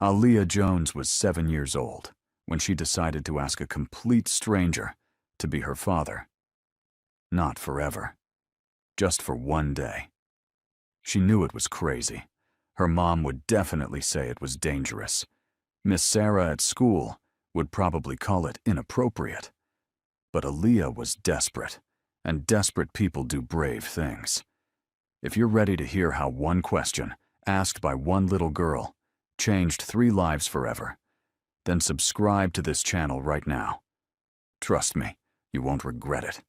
Aaliyah Jones was 7 years old when she decided to ask a complete stranger to be her father. Not forever. Just for one day. She knew it was crazy. Her mom would definitely say it was dangerous. Miss Sarah at school would probably call it inappropriate. But Aaliyah was desperate, and desperate people do brave things. If you're ready to hear how one question, asked by one little girl, changed 3 lives forever, then subscribe to this channel right now. Trust me, you won't regret it.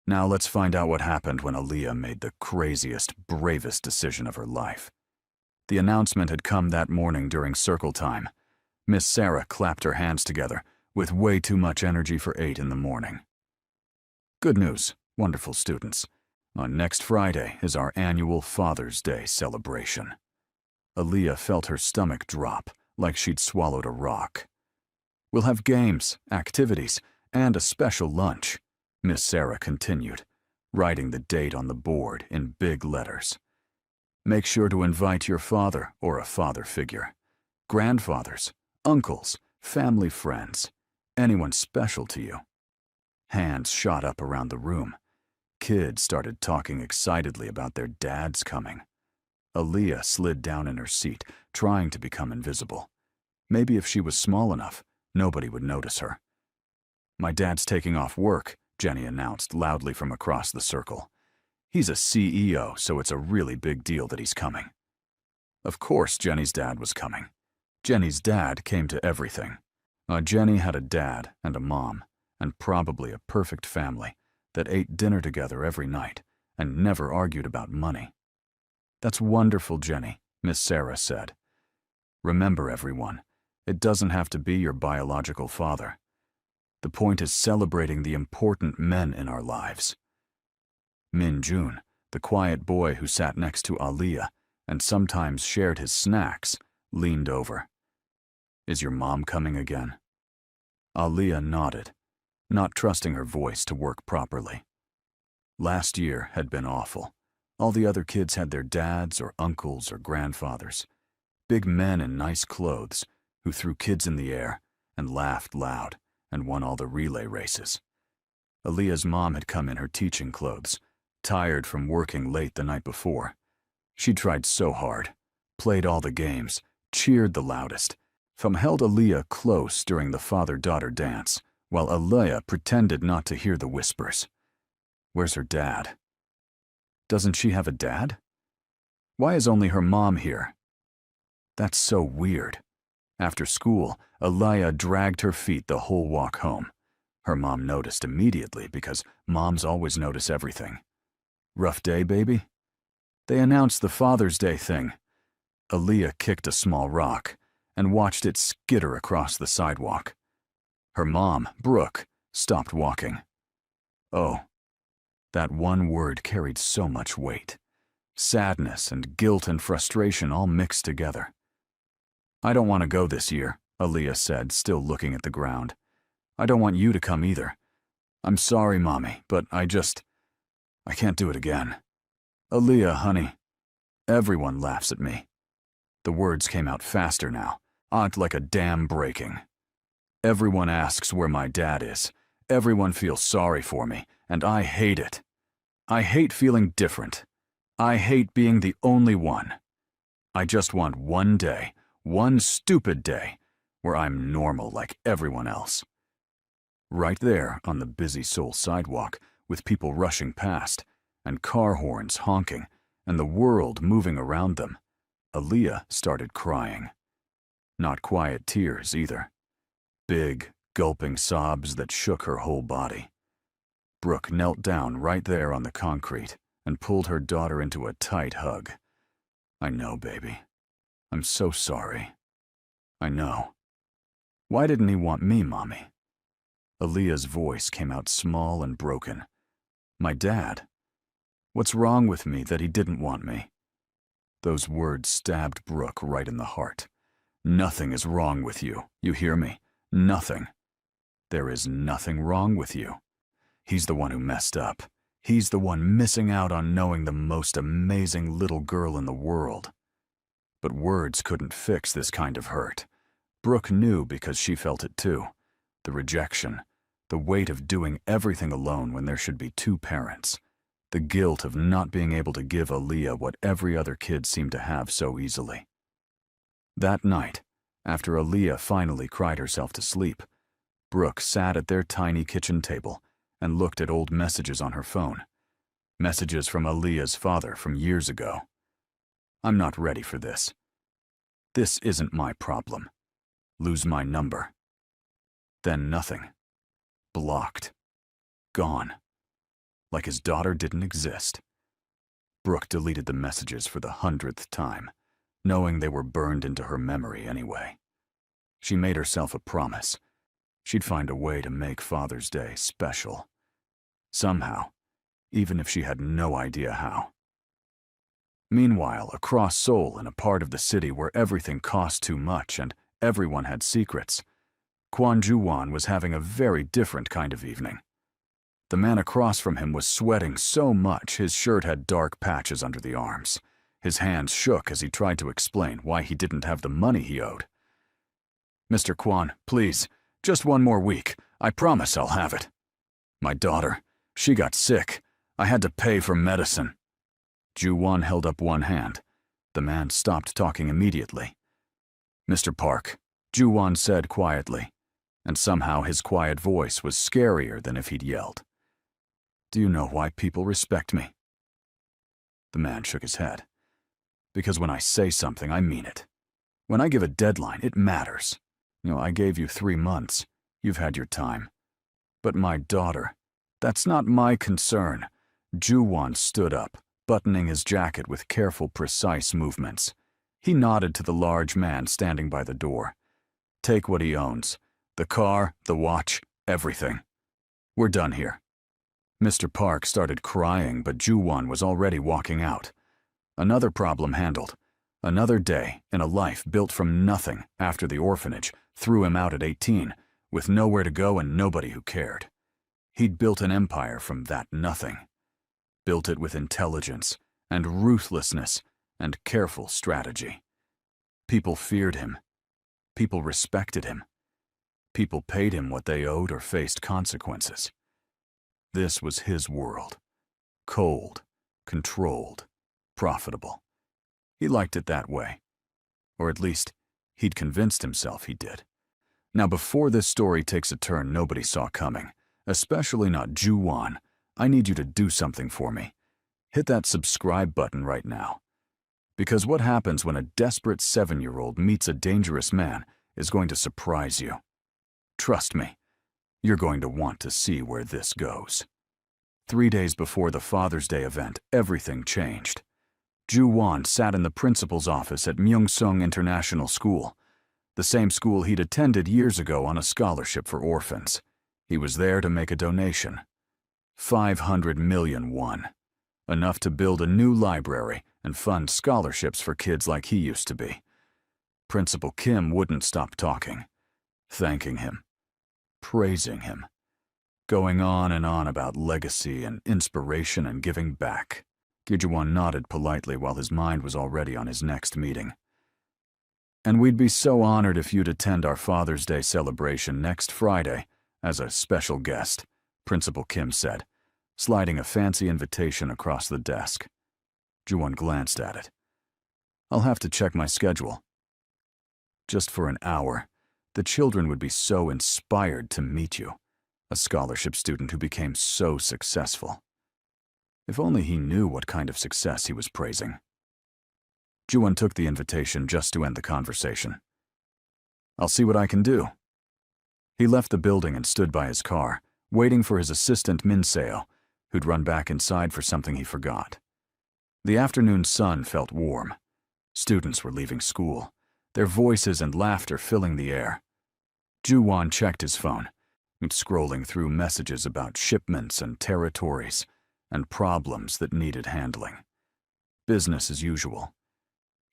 Now let's find out what happened when Aaliyah made the craziest, bravest decision of her life. The announcement had come that morning during circle time. Miss Sarah clapped her hands together with way too much energy for 8 in the morning. Good news, wonderful students. On next Friday is our annual Father's Day celebration. Aaliyah felt her stomach drop like she'd swallowed a rock. We'll have games, activities, and a special lunch, Miss Sarah continued, writing the date on the board in big letters. Make sure to invite your father or a father figure, grandfathers, uncles, family friends, anyone special to you. Hands shot up around the room. Kids started talking excitedly about their dads coming. Aaliyah slid down in her seat, trying to become invisible. Maybe if she was small enough, nobody would notice her. My dad's taking off work, Jenny announced loudly from across the circle. He's a CEO, so it's a really big deal that he's coming. Of course Jenny's dad was coming. Jenny's dad came to everything. Jenny had a dad and a mom, and probably a perfect family that ate dinner together every night and never argued about money. That's wonderful, Jenny, Miss Sarah said. Remember, everyone, it doesn't have to be your biological father. The point is celebrating the important men in our lives. Min Jun, the quiet boy who sat next to Aaliyah and sometimes shared his snacks, leaned over. Is your mom coming again? Aaliyah nodded, not trusting her voice to work properly. Last year had been awful. All the other kids had their dads or uncles or grandfathers, big men in nice clothes who threw kids in the air and laughed loud and won all the relay races. Aaliyah's mom had come in her teaching clothes, tired from working late the night before. She tried so hard, played all the games, cheered the loudest, held Aaliyah close during the father-daughter dance, while Aaliyah pretended not to hear the whispers. Where's her dad? Doesn't she have a dad? Why is only her mom here? That's so weird. After school, Aaliyah dragged her feet the whole walk home. Her mom noticed immediately because moms always notice everything. Rough day, baby? They announced the Father's Day thing. Aaliyah kicked a small rock and watched it skitter across the sidewalk. Her mom, Brooke, stopped walking. Oh, that one word carried so much weight. Sadness and guilt and frustration all mixed together. I don't want to go this year, Aaliyah said, still looking at the ground. I don't want you to come either. I'm sorry, Mommy, but I can't do it again. Aaliyah, honey. Everyone laughs at me. The words came out faster now, like a dam breaking. Everyone asks where my dad is. Everyone feels sorry for me, and I hate it. I hate feeling different. I hate being the only one. I just want one day, one stupid day, where I'm normal like everyone else. Right there on the busy Seoul sidewalk, with people rushing past, and car horns honking, and the world moving around them, Aaliyah started crying. Not quiet tears either. Big, gulping sobs that shook her whole body. Brooke knelt down right there on the concrete and pulled her daughter into a tight hug. I know, baby. I'm so sorry. I know. Why didn't he want me, Mommy? Aaliyah's voice came out small and broken. My dad? What's wrong with me that he didn't want me? Those words stabbed Brooke right in the heart. Nothing is wrong with you, you hear me? Nothing. There is nothing wrong with you. He's the one who messed up. He's the one missing out on knowing the most amazing little girl in the world. But words couldn't fix this kind of hurt. Brooke knew because she felt it too. The rejection, the weight of doing everything alone when there should be two parents, the guilt of not being able to give Aaliyah what every other kid seemed to have so easily. That night, after Aaliyah finally cried herself to sleep, Brooke sat at their tiny kitchen table and looked at old messages on her phone. Messages from Aaliyah's father from years ago. "I'm not ready for this. This isn't my problem. Lose my number." Then nothing. Blocked. Gone. Like his daughter didn't exist. Brooke deleted the messages for the 100th time, knowing they were burned into her memory anyway. She made herself a promise. She'd find a way to make Father's Day special. Somehow, even if she had no idea how. Meanwhile, across Seoul, in a part of the city where everything cost too much and everyone had secrets, Kwon Ju-won was having a very different kind of evening. The man across from him was sweating so much his shirt had dark patches under the arms. His hands shook as he tried to explain why he didn't have the money he owed. "Mr. Kwon, please, just one more week. I promise I'll have it. My daughter, she got sick. I had to pay for medicine." Ju-won held up one hand. The man stopped talking immediately. "Mr. Park," Ju-won said quietly, and somehow his quiet voice was scarier than if he'd yelled. "Do you know why people respect me?" The man shook his head. "Because when I say something, I mean it. When I give a deadline, it matters. I gave you 3 months. You've had your time. But my daughter, that's not my concern." Ju-won stood up, buttoning his jacket with careful, precise movements. He nodded to the large man standing by the door. "Take what he owns. The car, the watch, everything. We're done here." Mr. Park started crying, but Ju-won was already walking out. Another problem handled. Another day in a life built from nothing after the orphanage threw him out at 18, with nowhere to go and nobody who cared. He'd built an empire from that nothing. Built it with intelligence and ruthlessness and careful strategy. People feared him. People respected him. People paid him what they owed or faced consequences. This was his world. Cold, controlled, profitable. He liked it that way. Or at least, he'd convinced himself he did. Now, before this story takes a turn nobody saw coming, especially not Ju-won, I need you to do something for me. Hit that subscribe button right now. Because what happens when a desperate 7-year-old meets a dangerous man is going to surprise you. Trust me, you're going to want to see where this goes. 3 days before the Father's Day event, everything changed. Ju-won sat in the principal's office at Myeongseong International School, the same school he'd attended years ago on a scholarship for orphans. He was there to make a donation. 500 million won. Enough to build a new library and fund scholarships for kids like he used to be. Principal Kim wouldn't stop talking, thanking him, praising him, going on and on about legacy and inspiration and giving back. Gi-won nodded politely while his mind was already on his next meeting. "And we'd be so honored if you'd attend our Father's Day celebration next Friday as a special guest," Principal Kim said, sliding a fancy invitation across the desk. Ju-won glanced at it. "I'll have to check my schedule." Just for an hour, the children would be so inspired to meet you, a scholarship student who became so successful. If only he knew what kind of success he was praising. Ju-won took the invitation just to end the conversation. "I'll see what I can do." He left the building and stood by his car, waiting for his assistant Min-seo, who'd run back inside for something he forgot. The afternoon sun felt warm. Students were leaving school, their voices and laughter filling the air. Ju-won checked his phone, scrolling through messages about shipments and territories, and problems that needed handling. Business as usual.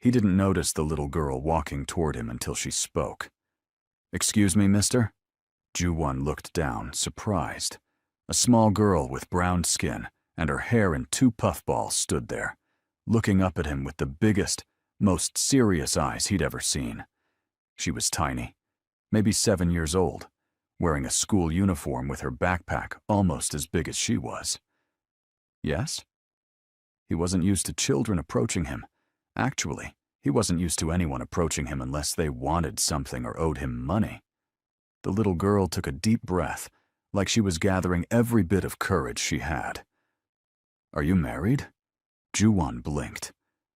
He didn't notice the little girl walking toward him until she spoke. "Excuse me, mister?" Ju-won looked down, surprised. A small girl with brown skin and her hair in 2 puffballs stood there, looking up at him with the biggest, most serious eyes he'd ever seen. She was tiny, maybe 7 years old, wearing a school uniform with her backpack almost as big as she was. Yes? He wasn't used to children approaching him. Actually, he wasn't used to anyone approaching him unless they wanted something or owed him money. The little girl took a deep breath, like she was gathering every bit of courage she had. "Are you married?" Ju-won blinked.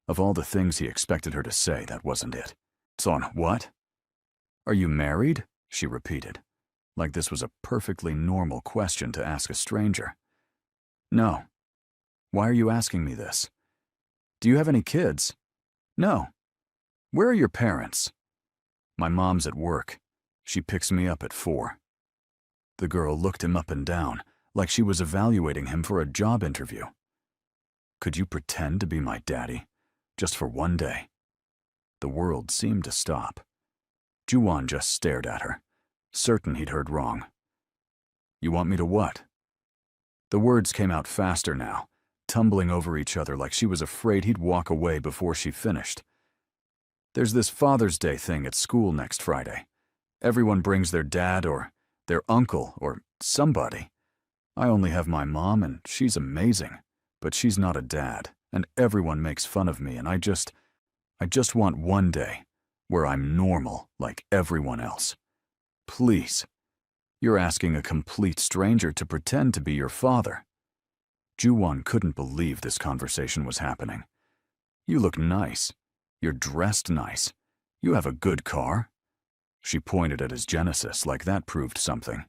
Of all the things he expected her to say, that wasn't it. "Son, what?" "Are you married?" she repeated, like this was a perfectly normal question to ask a stranger. "No." "Why are you asking me this?" "Do you have any kids?" "No." "Where are your parents?" "My mom's at work. She picks me up at 4. The girl looked him up and down, like she was evaluating him for a job interview. "Could you pretend to be my daddy? Just for one day?" The world seemed to stop. Ju-won just stared at her, certain he'd heard wrong. "You want me to what?" The words came out faster now, tumbling over each other like she was afraid he'd walk away before she finished. "There's this Father's Day thing at school next Friday. Everyone brings their dad or their uncle or somebody. I only have my mom and she's amazing, but she's not a dad, and everyone makes fun of me, and I just want one day where I'm normal like everyone else. Please. You're asking a complete stranger to pretend to be your father." Ju-won couldn't believe this conversation was happening. "You look nice. You're dressed nice. You have a good car." She pointed at his Genesis like that proved something.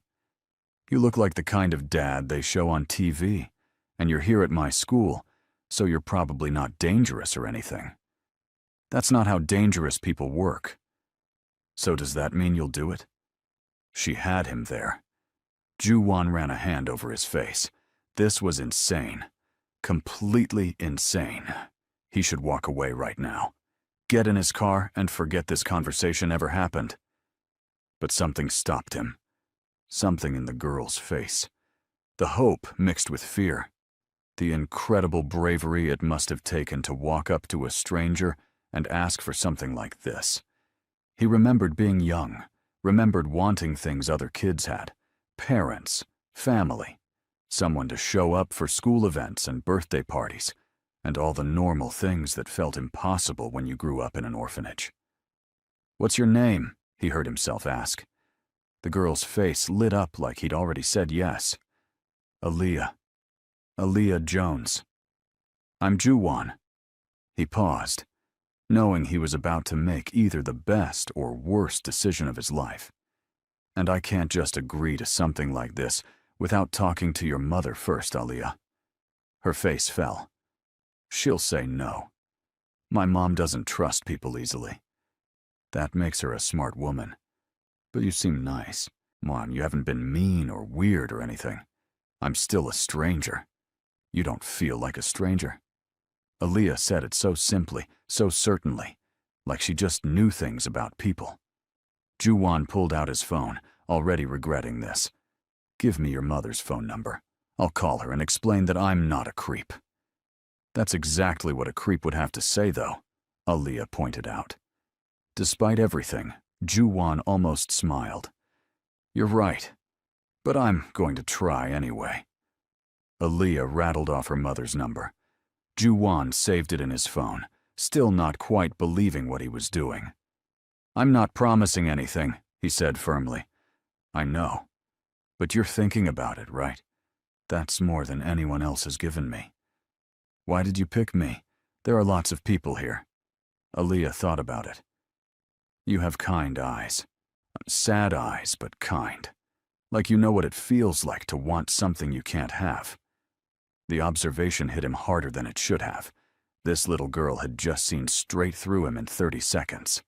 "You look like the kind of dad they show on TV, and you're here at my school, so you're probably not dangerous or anything. That's not how dangerous people work. So does that mean you'll do it?" She had him there. Ju-won ran a hand over his face. This was insane. Completely insane. He should walk away right now. Get in his car and forget this conversation ever happened. But something stopped him. Something in the girl's face. The hope mixed with fear. The incredible bravery it must have taken to walk up to a stranger and ask for something like this. He remembered being young, remembered wanting things other kids had. Parents, family, someone to show up for school events and birthday parties, and all the normal things that felt impossible when you grew up in an orphanage. "What's your name?" he heard himself ask. The girl's face lit up like he'd already said yes. "Aaliyah. Aaliyah Jones." "I'm Ju-won." He paused, knowing he was about to make either the best or worst decision of his life. "And I can't just agree to something like this without talking to your mother first, Aaliyah." Her face fell. "She'll say no. My mom doesn't trust people easily. That makes her a smart woman. But you seem nice. Mom, you haven't been mean or weird or anything. I'm still a stranger. You don't feel like a stranger." Aaliyah said it so simply, so certainly, like she just knew things about people. Ju-won pulled out his phone, already regretting this. "Give me your mother's phone number. I'll call her and explain that I'm not a creep." "That's exactly what a creep would have to say, though," Aaliyah pointed out. Despite everything, Ju-won almost smiled. "You're right, but I'm going to try anyway." Aaliyah rattled off her mother's number. Ju-won saved it in his phone, still not quite believing what he was doing. "I'm not promising anything," he said firmly. "I know. But you're thinking about it, right? That's more than anyone else has given me." "Why did you pick me? There are lots of people here." Aaliyah thought about it. "You have kind eyes. Sad eyes, but kind. Like you know what it feels like to want something you can't have." The observation hit him harder than it should have. This little girl had just seen straight through him in 30 seconds.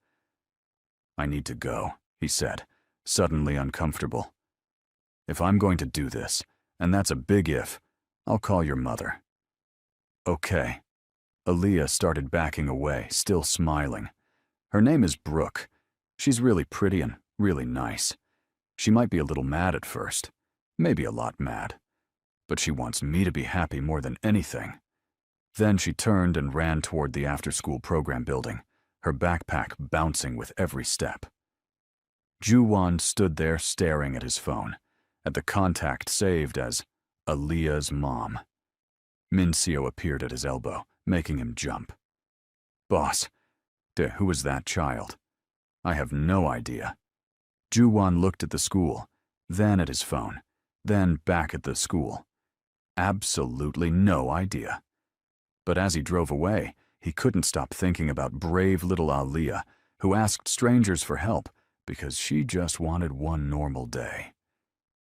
"I need to go," he said, suddenly uncomfortable. "If I'm going to do this, and that's a big if, I'll call your mother." "Okay." Aaliyah started backing away, still smiling. "Her name is Brooke. She's really pretty and really nice. She might be a little mad at first, maybe a lot mad. But she wants me to be happy more than anything." Then she turned and ran toward the after-school program building, her backpack bouncing with every step. Ju-won stood there staring at his phone, at the contact saved as Aaliyah's mom. Min-seo appeared at his elbow, making him jump. "Boss, who is that child?" "I have no idea." Ju-won looked at the school, then at his phone, then back at the school. Absolutely no idea. But as he drove away, he couldn't stop thinking about brave little Aaliyah, who asked strangers for help because she just wanted one normal day.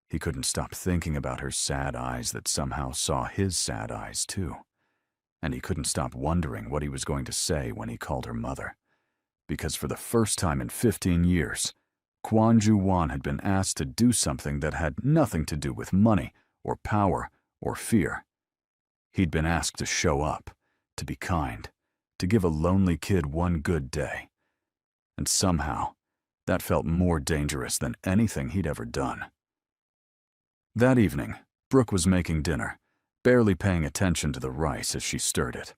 He couldn't stop thinking about her sad eyes that somehow saw his sad eyes too. And he couldn't stop wondering what he was going to say when he called her mother. Because for the first time in 15 years, Kwon Ju-won had been asked to do something that had nothing to do with money or power or fear. He'd been asked to show up, to be kind, to give a lonely kid one good day. And somehow, that felt more dangerous than anything he'd ever done. That evening, Brooke was making dinner, barely paying attention to the rice as she stirred it,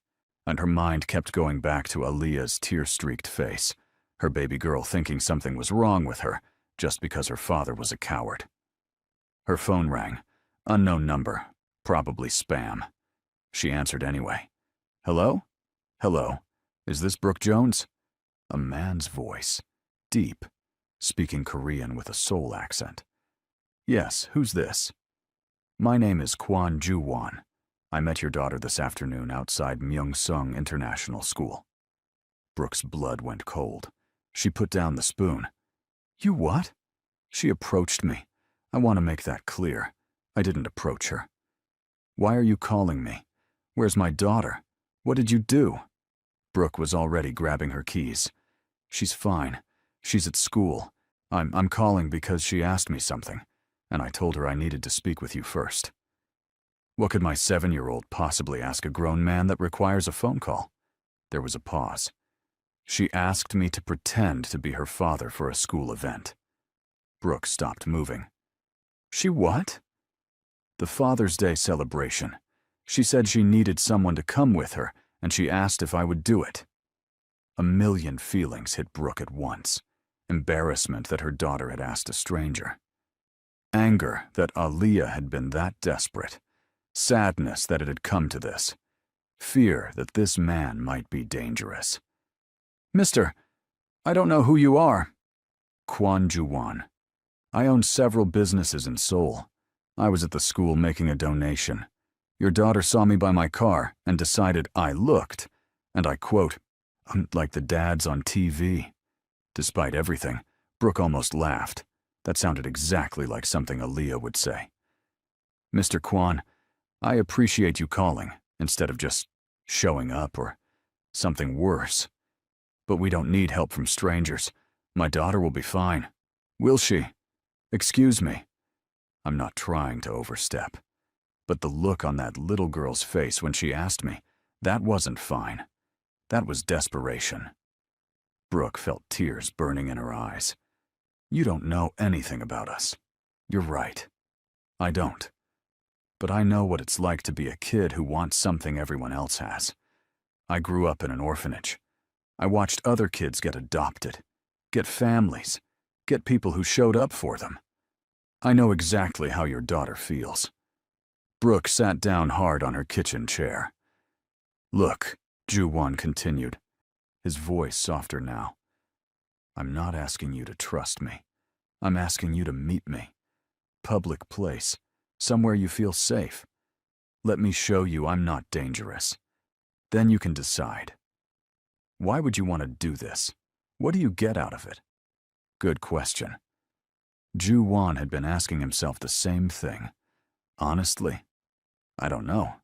and her mind kept going back to Aaliyah's tear-streaked face, her baby girl thinking something was wrong with her just because her father was a coward. Her phone rang, unknown number, probably spam. She answered anyway. "Hello? Hello. Is this Brooke Jones?" A man's voice, deep, speaking Korean with a Seoul accent. "Yes, who's this?" "My name is Kwon Ju-won. I met your daughter this afternoon outside Myeong-sung International School." Brooke's blood went cold. She put down the spoon. "You what?" "She approached me. I want to make that clear. I didn't approach her." "Why are you calling me? Where's my daughter? What did you do?" Brooke was already grabbing her keys. "She's fine. She's at school. I'm calling because she asked me something, and I told her I needed to speak with you first." What could my 7-year-old possibly ask a grown man that requires a phone call? There was a pause. "She asked me to pretend to be her father for a school event." Brooke stopped moving. "She what?" "The Father's Day celebration. She said she needed someone to come with her, and she asked if I would do it." A million feelings hit Brooke at once. Embarrassment that her daughter had asked a stranger. Anger that Aaliyah had been that desperate. Sadness that it had come to this. Fear that this man might be dangerous. "Mister, I don't know who you are." "Kwon Ju-won. I own several businesses in Seoul. I was at the school making a donation. Your daughter saw me by my car and decided I looked, and I quote, like the dads on TV." Despite everything, Brooke almost laughed. That sounded exactly like something Aaliyah would say. "Mr. Kwon, I appreciate you calling, instead of just showing up or something worse. But we don't need help from strangers. My daughter will be fine. Will she? Excuse me." I'm not trying to overstep. But the look on that little girl's face when she asked me, that wasn't fine. That was desperation. Brooke felt tears burning in her eyes. "You don't know anything about us." "You're right. I don't. But I know what it's like to be a kid who wants something everyone else has. I grew up in an orphanage. I watched other kids get adopted, get families, get people who showed up for them. I know exactly how your daughter feels." Brooke sat down hard on her kitchen chair. "Look," Ju-won continued, his voice softer now. "I'm not asking you to trust me. I'm asking you to meet me. Public place, somewhere you feel safe. Let me show you I'm not dangerous. Then you can decide. Why would you want to do this? What do you get out of it?" Good question. Ju-won had been asking himself the same thing. Honestly, I don't know.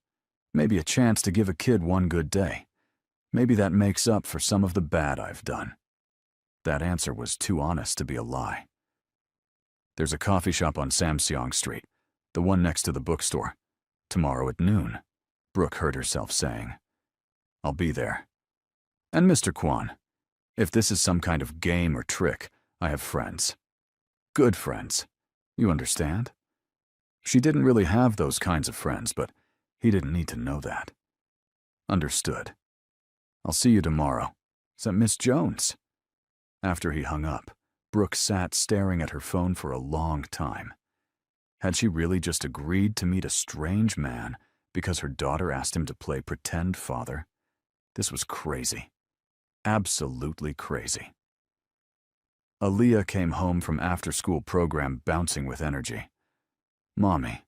Maybe a chance to give a kid one good day. Maybe that makes up for some of the bad I've done. That answer was too honest to be a lie. "There's a coffee shop on Samseong Street, the one next to the bookstore. Tomorrow at noon," Brooke heard herself saying. "I'll be there. And Mr. Kwon, if this is some kind of game or trick, I have friends. Good friends. You understand?" She didn't really have those kinds of friends, but he didn't need to know that. Understood. "I'll see you tomorrow. Is that Miss Jones?" After he hung up, Brooke sat staring at her phone for a long time. Had she really just agreed to meet a strange man because her daughter asked him to play pretend father? This was crazy. Absolutely crazy. Aaliyah came home from after-school program bouncing with energy. Mommy,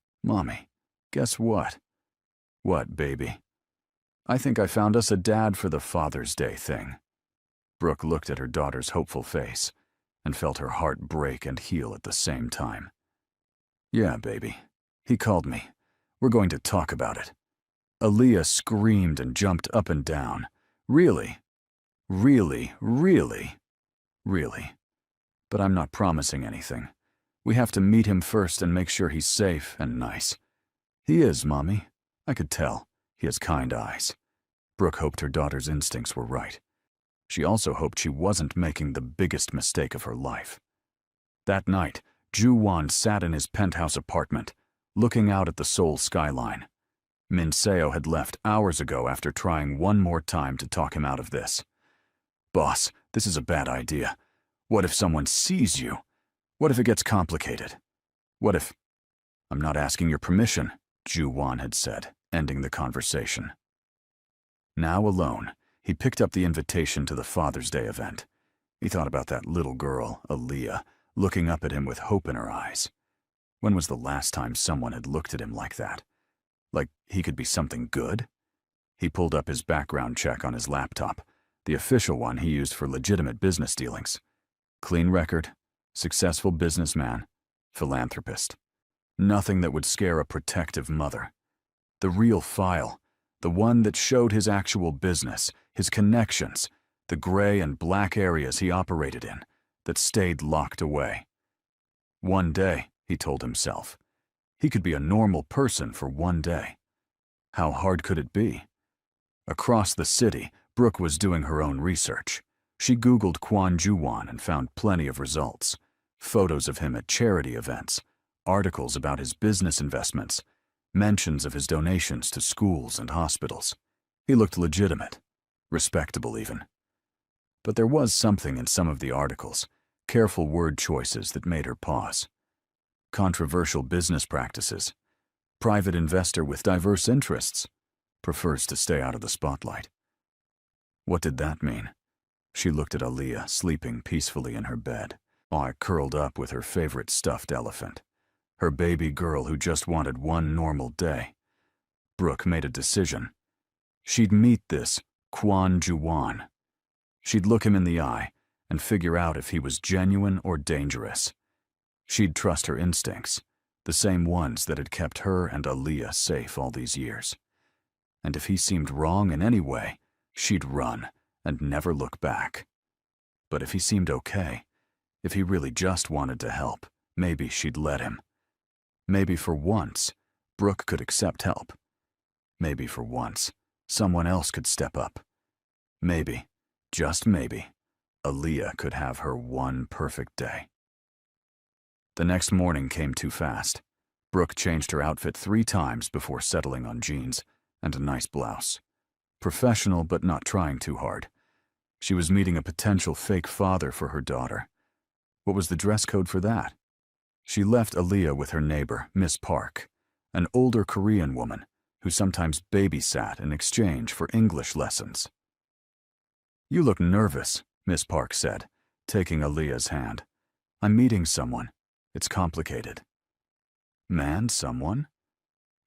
guess what?" "What, baby?" "I think I found us a dad for the Father's Day thing." Brooke looked at her daughter's hopeful face and felt her heart break and heal at the same time. "Yeah, baby. He called me. We're going to talk about it." Aaliyah screamed and jumped up and down. "Really? Really, really, really? But I'm not promising anything. We have to meet him first and make sure he's safe and nice." "He is, Mommy. I could tell. He has kind eyes." Brooke hoped her daughter's instincts were right. She also hoped she wasn't making the biggest mistake of her life. That night, Ju-won sat in his penthouse apartment, looking out at the Seoul skyline. Min Seo had left hours ago after trying one more time to talk him out of this. "Boss, this is a bad idea. What if someone sees you? What if it gets complicated? What if—" "I'm not asking your permission," Ju-won had said, ending the conversation. Now alone, he picked up the invitation to the Father's Day event. He thought about that little girl, Aaliyah, looking up at him with hope in her eyes. When was the last time someone had looked at him like that? Like he could be something good? He pulled up his background check on his laptop, the official one he used for legitimate business dealings. Clean record, successful businessman, philanthropist. Nothing that would scare a protective mother. The real file, the one that showed his actual business, his connections, the gray and black areas he operated in, that stayed locked away. One day, he told himself, he could be a normal person for one day. How hard could it be? Across the city, Brooke was doing her own research. She Googled Kwon Ju-won and found plenty of results. Photos of him at charity events, articles about his business investments, mentions of his donations to schools and hospitals. He looked legitimate, respectable even. But there was something in some of the articles, careful word choices that made her pause. Controversial business practices. Private investor with diverse interests. Prefers to stay out of the spotlight. What did that mean? She looked at Aaliyah sleeping peacefully in her bed, all curled up with her favorite stuffed elephant. Her baby girl who just wanted one normal day. Brooke made a decision. She'd meet this Kwon Ju-won. She'd look him in the eye and figure out if he was genuine or dangerous. She'd trust her instincts, the same ones that had kept her and Aaliyah safe all these years. And if he seemed wrong in any way, she'd run and never look back. But if he seemed okay, if he really just wanted to help, maybe she'd let him. Maybe for once, Brooke could accept help. Maybe for once, someone else could step up. Maybe, just maybe, Aaliyah could have her one perfect day. The next morning came too fast. Brooke changed her outfit 3 times before settling on jeans and a nice blouse. Professional but not trying too hard. She was meeting a potential fake father for her daughter. What was the dress code for that? She left Aaliyah with her neighbor, Miss Park, an older Korean woman who sometimes babysat in exchange for English lessons. "You look nervous," Miss Park said, taking Aaliyah's hand. "I'm meeting someone. It's complicated." "Man, someone?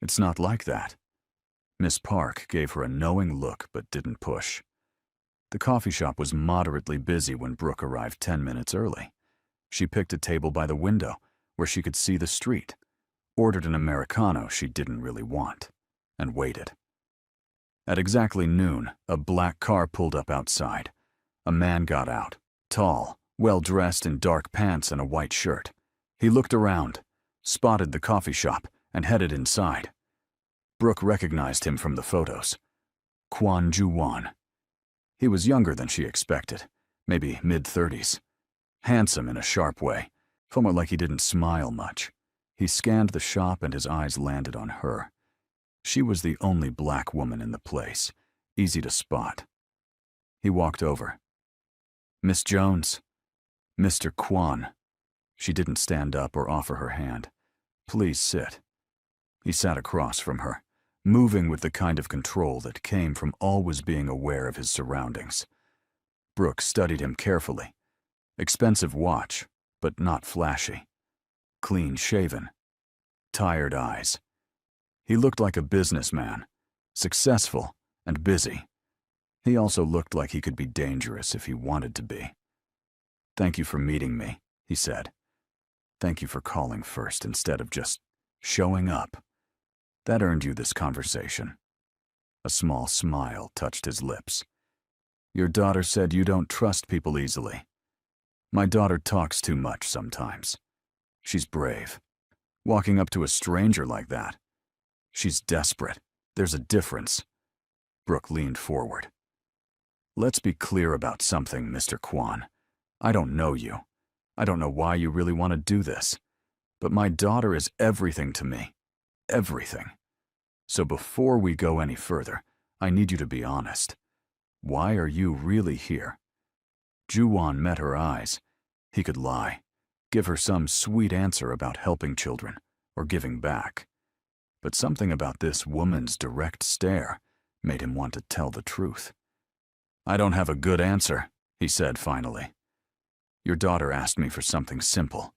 It's not like that." Miss Park gave her a knowing look but didn't push. The coffee shop was moderately busy when Brooke arrived 10 minutes early. She picked a table by the window where she could see the street, ordered an Americano she didn't really want, and waited. At exactly noon, a black car pulled up outside. A man got out, tall, well-dressed in dark pants and a white shirt. He looked around, spotted the coffee shop, and headed inside. Brooke recognized him from the photos. Kwon Ju-won. He was younger than she expected, maybe mid-30s. Handsome in a sharp way, felt like he didn't smile much. He scanned the shop and his eyes landed on her. She was the only black woman in the place, easy to spot. He walked over, Miss Jones. Mr. Kwan. She didn't stand up or offer her hand. Please sit. He sat across from her, moving with the kind of control that came from always being aware of his surroundings. Brooke studied him carefully. Expensive watch, but not flashy. Clean-shaven. Tired eyes. He looked like a businessman, successful and busy. He also looked like he could be dangerous if he wanted to be. "Thank you for meeting me," he said. "Thank you for calling first instead of just showing up. That earned you this conversation." A small smile touched his lips. "Your daughter said you don't trust people easily." "My daughter talks too much sometimes. She's brave. Walking up to a stranger like that. She's desperate. There's a difference." Brooke leaned forward. "Let's be clear about something, Mr. Kwan. I don't know you. I don't know why you really want to do this. But my daughter is everything to me. Everything. So before we go any further, I need you to be honest. Why are you really here?" Ju-won met her eyes. He could lie, give her some sweet answer about helping children or giving back. But something about this woman's direct stare made him want to tell the truth. "I don't have a good answer," he said finally. "Your daughter asked me for something simple.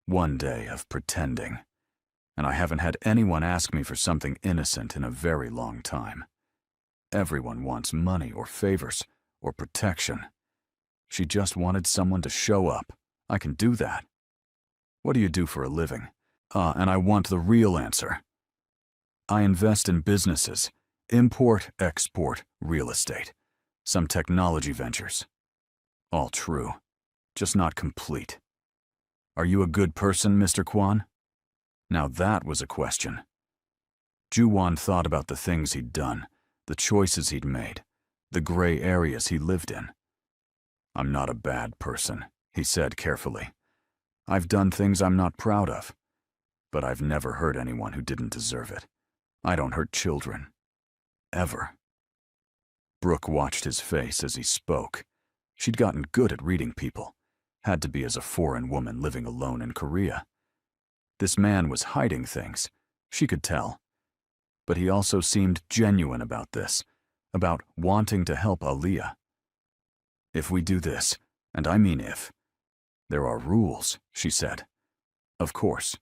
One day of pretending. And I haven't had anyone ask me for something innocent in a very long time. Everyone wants money or favors or protection. She just wanted someone to show up. I can do that. What do you do for a living? And I want the real answer. I invest in businesses, import, export, real estate, some technology ventures. All true, just not complete. Are you a good person, Mr. Kwan?" Now that was a question. Ju-won thought about the things he'd done, the choices he'd made, the gray areas he lived in. "I'm not a bad person," he said carefully. "I've done things I'm not proud of, but I've never hurt anyone who didn't deserve it. I don't hurt children. Ever." Brooke watched his face as he spoke. She'd gotten good at reading people. Had to be as a foreign woman living alone in Korea. This man was hiding things. She could tell. But he also seemed genuine about this, about wanting to help Aaliyah. "If we do this, and I mean if, there are rules," she said. "Of course.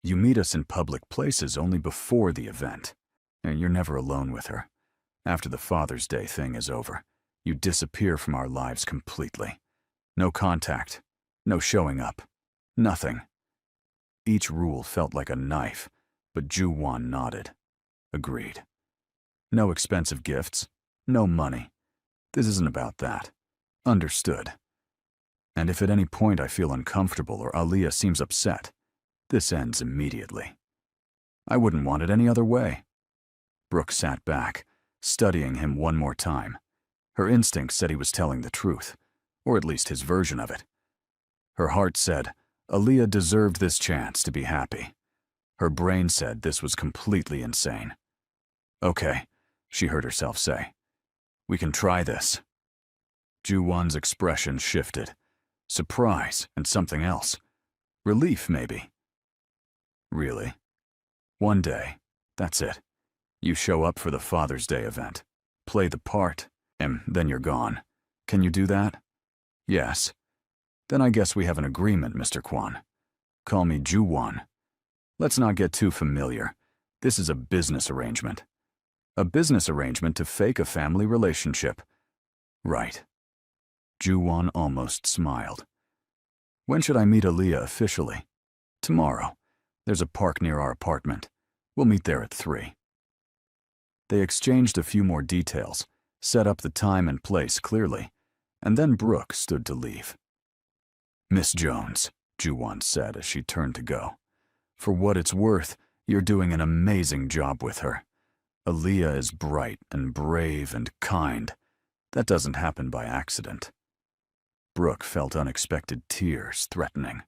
You meet us in public places only before the event. And you're never alone with her. After the Father's Day thing is over, you disappear from our lives completely. No contact, no showing up, nothing." Each rule felt like a knife, but Ju-won nodded. Agreed. "No expensive gifts, no money. This isn't about that. Understood. And if at any point I feel uncomfortable or Aaliyah seems upset, this ends immediately. I wouldn't want it any other way." Brooke sat back, studying him one more time. Her instinct said he was telling the truth, or at least his version of it. Her heart said Aaliyah deserved this chance to be happy. Her brain said this was completely insane. "Okay," she heard herself say. "We can try this." Ju-won's expression shifted. Surprise and something else. Relief, maybe. "Really? One day, that's it. You show up for the Father's Day event, play the part, and then you're gone. Can you do that?" "Yes." "Then I guess we have an agreement, Mr. Kwan. Call me Ju-won. Let's not get too familiar. This is a business arrangement. A business arrangement to fake a family relationship." "Right." Ju-won almost smiled. "When should I meet Aaliyah officially?" "Tomorrow. There's a park near our apartment. We'll meet there at 3. They exchanged a few more details, set up the time and place clearly, and then Brooke stood to leave. "Miss Jones," Ju-won said as she turned to go. "For what it's worth, you're doing an amazing job with her. Aaliyah is bright and brave and kind. That doesn't happen by accident." Brooke felt unexpected tears threatening.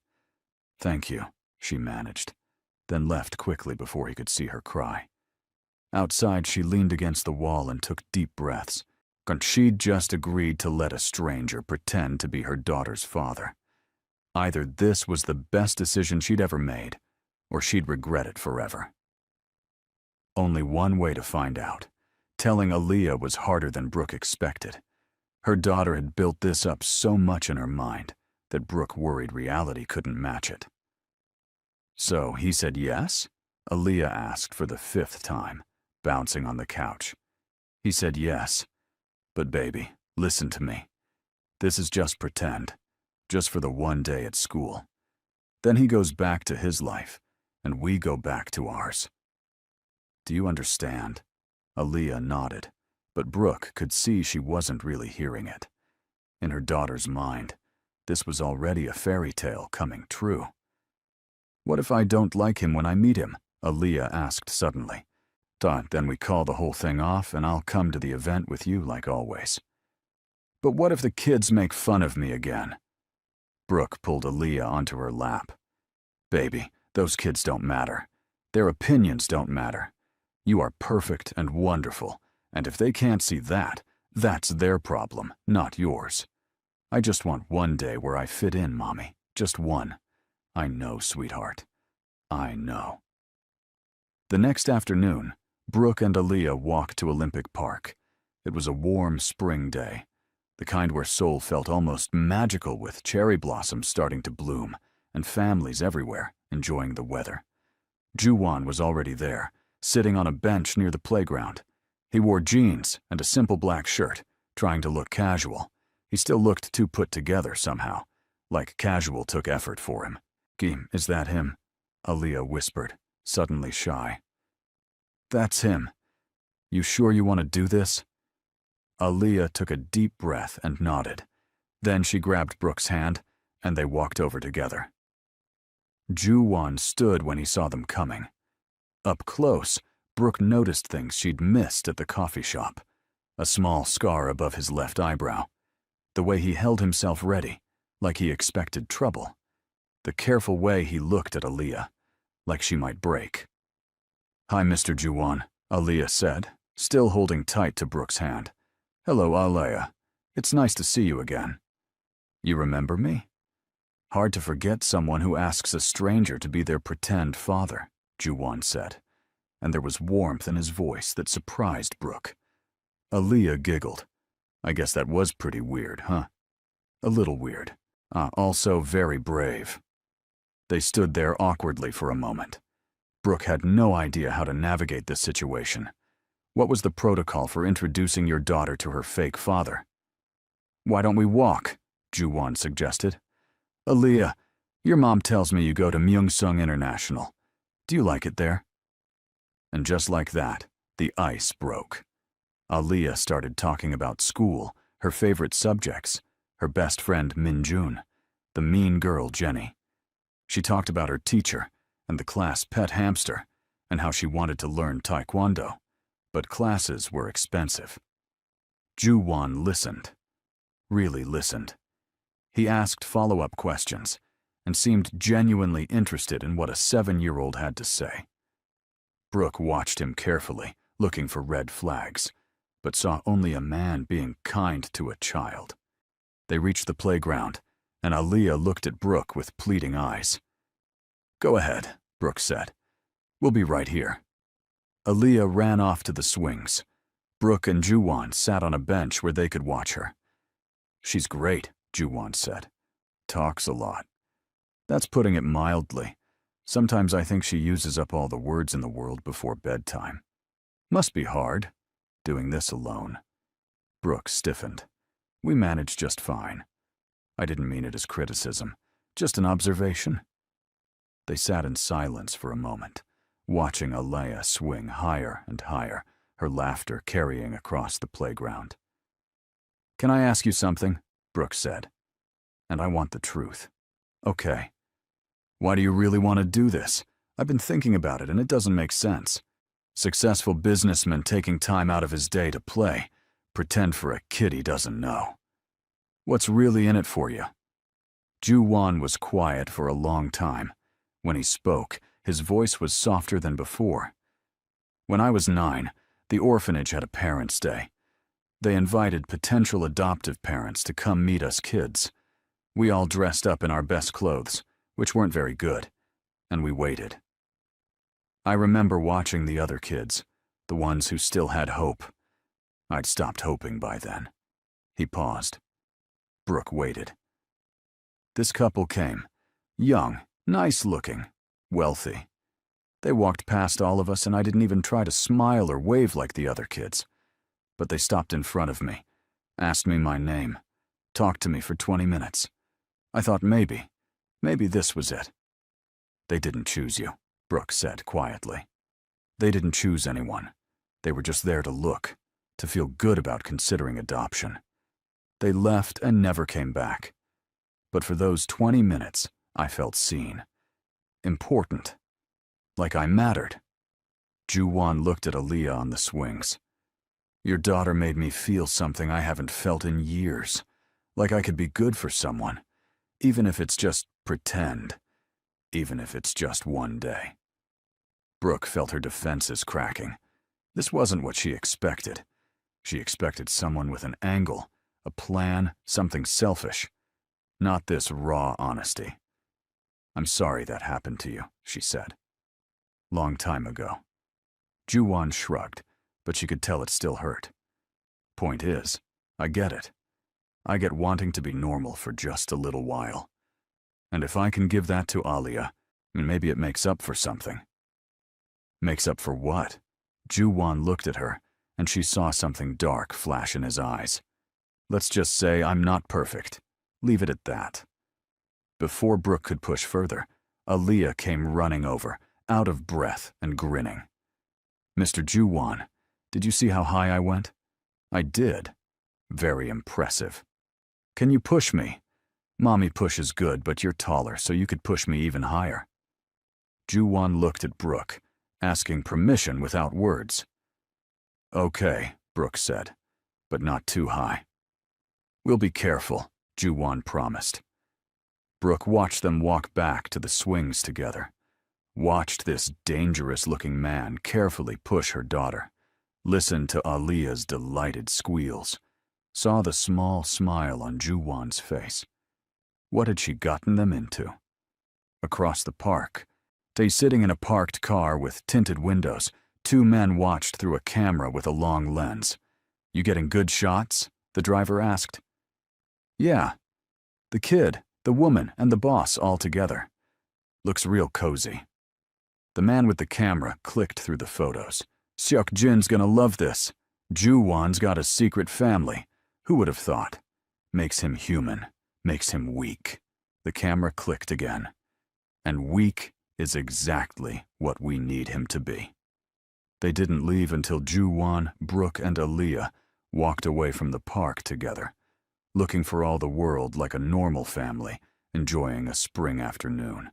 "Thank you," she managed, then left quickly before he could see her cry. Outside, she leaned against the wall and took deep breaths. And she'd just agreed to let a stranger pretend to be her daughter's father. Either this was the best decision she'd ever made, or she'd regret it forever. Only one way to find out. Telling Aaliyah was harder than Brooke expected. Her daughter had built this up so much in her mind that Brooke worried reality couldn't match it. So he said yes? Aaliyah asked for the 5th time, bouncing on the couch. He said yes. But baby, listen to me. This is just pretend, just for the one day at school. Then he goes back to his life, and we go back to ours. Do you understand? Aaliyah nodded, but Brooke could see she wasn't really hearing it. In her daughter's mind, this was already a fairy tale coming true. What if I don't like him when I meet him? Aaliyah asked suddenly. Then we call the whole thing off and I'll come to the event with you like always. But what if the kids make fun of me again? Brooke pulled Aaliyah onto her lap. Baby, those kids don't matter. Their opinions don't matter. You are perfect and wonderful, and if they can't see that, that's their problem, not yours. I just want one day where I fit in, Mommy. Just one. I know, sweetheart. I know. The next afternoon, Brooke and Aaliyah walked to Olympic Park. It was a warm spring day, the kind where Seoul felt almost magical with cherry blossoms starting to bloom and families everywhere enjoying the weather. Ju-won was already there, sitting on a bench near the playground. He wore jeans and a simple black shirt, trying to look casual. He still looked too put together somehow, like casual took effort for him. Kim, is that him? Aaliyah whispered, suddenly shy. That's him. You sure you want to do this? Aaliyah took a deep breath and nodded. Then she grabbed Brooke's hand, and they walked over together. Ju-won stood when he saw them coming. Up close, Brooke noticed things she'd missed at the coffee shop. A small scar above his left eyebrow. The way he held himself ready, like he expected trouble. The careful way he looked at Aaliyah, like she might break. Hi, Mr. Ju-won, Aaliyah said, still holding tight to Brooke's hand. Hello, Aaliyah. It's nice to see you again. You remember me? Hard to forget someone who asks a stranger to be their pretend father, Ju-won said, and there was warmth in his voice that surprised Brooke. Aaliyah giggled. I guess that was pretty weird, huh? A little weird. Also very brave. They stood there awkwardly for a moment. Brooke had no idea how to navigate this situation. What was the protocol for introducing your daughter to her fake father? Why don't we walk? Ju-won suggested. Aaliyah, your mom tells me you go to Myeongsung International. Do you like it there? And just like that, the ice broke. Aaliyah started talking about school, her favorite subjects, her best friend Min-jun, the mean girl Jenny. She talked about her teacher and the class pet hamster and how she wanted to learn taekwondo, but classes were expensive. Ju-won listened, really listened. He asked follow-up questions and seemed genuinely interested in what a 7-year-old had to say. Brooke watched him carefully, looking for red flags, but saw only a man being kind to a child. They reached the playground, and Aaliyah looked at Brooke with pleading eyes. Go ahead, Brooke said. We'll be right here. Aaliyah ran off to the swings. Brooke and Ju-won sat on a bench where they could watch her. She's great, Ju-won said. Talks a lot. That's putting it mildly. Sometimes I think she uses up all the words in the world before bedtime. Must be hard, doing this alone. Brooke stiffened. We managed just fine. I didn't mean it as criticism, just an observation. They sat in silence for a moment, watching Aaliyah swing higher and higher, her laughter carrying across the playground. Can I ask you something? Brooke said. And I want the truth. Okay. Why do you really want to do this? I've been thinking about it and it doesn't make sense. Successful businessman taking time out of his day to play, pretend for a kid he doesn't know. What's really in it for you? Ju-won was quiet for a long time. When he spoke, his voice was softer than before. When I was 9, the orphanage had a parents' day. They invited potential adoptive parents to come meet us kids. We all dressed up in our best clothes, which weren't very good, and we waited. I remember watching the other kids, the ones who still had hope. I'd stopped hoping by then. He paused. Brooke waited. This couple came. Young, nice-looking, wealthy. They walked past all of us, and I didn't even try to smile or wave like the other kids. But they stopped in front of me, asked me my name, talked to me for 20 minutes. I thought maybe this was it. They didn't choose you, Brooke said quietly. They didn't choose anyone. They were just there to look, to feel good about considering adoption. They left and never came back. But for those 20 minutes, I felt seen. Important. Like I mattered. Ju-won looked at Aaliyah on the swings. Your daughter made me feel something I haven't felt in years. Like I could be good for someone. Even if it's just pretend. Even if it's just one day. Brooke felt her defenses cracking. This wasn't what she expected. She expected someone with an angle, a plan, something selfish. Not this raw honesty. I'm sorry that happened to you, she said. Long time ago. Ju-won shrugged, but she could tell it still hurt. Point is, I get it. I get wanting to be normal for just a little while. And if I can give that to Aaliyah, maybe it makes up for something. Makes up for what? Ju-won looked at her, and she saw something dark flash in his eyes. Let's just say I'm not perfect. Leave it at that. Before Brooke could push further, Aaliyah came running over, out of breath and grinning. Mr. Ju-won, did you see how high I went? I did. Very impressive. Can you push me? Mommy pushes good, but you're taller, so you could push me even higher. Ju-won looked at Brooke, asking permission without words. Okay, Brooke said, but not too high. We'll be careful, Ju-won promised. Brooke watched them walk back to the swings together. Watched this dangerous-looking man carefully push her daughter. Listened to Aaliyah's delighted squeals. Saw the small smile on Ju-won's face. What had she gotten them into? Across the park, they sitting in a parked car with tinted windows, two men watched through a camera with a long lens. You getting good shots? The driver asked. Yeah. The kid, the woman, and the boss all together. Looks real cozy. The man with the camera clicked through the photos. Seok Jin's gonna love this. Ju-won's got a secret family. Who would have thought? Makes him human. Makes him weak. The camera clicked again. And weak is exactly what we need him to be. They didn't leave until Ju-won, Brooke, and Aaliyah walked away from the park together, looking for all the world like a normal family, enjoying a spring afternoon.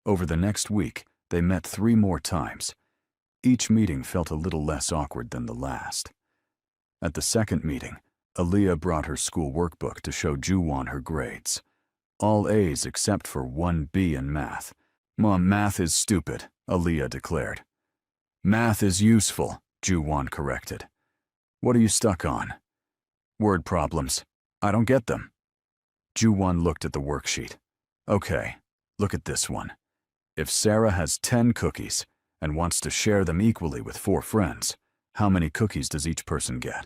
Over the next week, they met 3 more times. Each meeting felt a little less awkward than the last. At the second meeting, Aaliyah brought her school workbook to show Ju-won her grades. All A's except for 1 B in math. Mom, math is stupid, Aaliyah declared. Math is useful, Ju-won corrected. What are you stuck on? Word problems. I don't get them. Ju-won looked at the worksheet. Okay, look at this one. If Sarah has 10 cookies and wants to share them equally with 4 friends, how many cookies does each person get?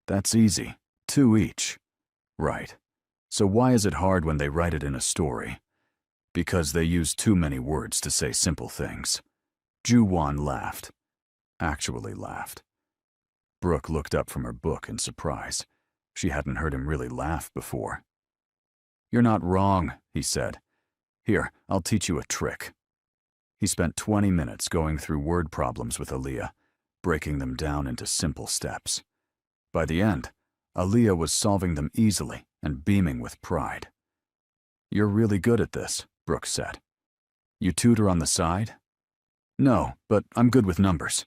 That's easy. 2 each. Right. So why is it hard when they write it in a story? Because they use too many words to say simple things. Ju-won laughed. Actually laughed. Brooke looked up from her book in surprise. She hadn't heard him really laugh before. You're not wrong, he said. Here, I'll teach you a trick. He spent 20 minutes going through word problems with Aaliyah, breaking them down into simple steps. By the end, Aaliyah was solving them easily and beaming with pride. You're really good at this, Brooke said. You tutor on the side? No, but I'm good with numbers.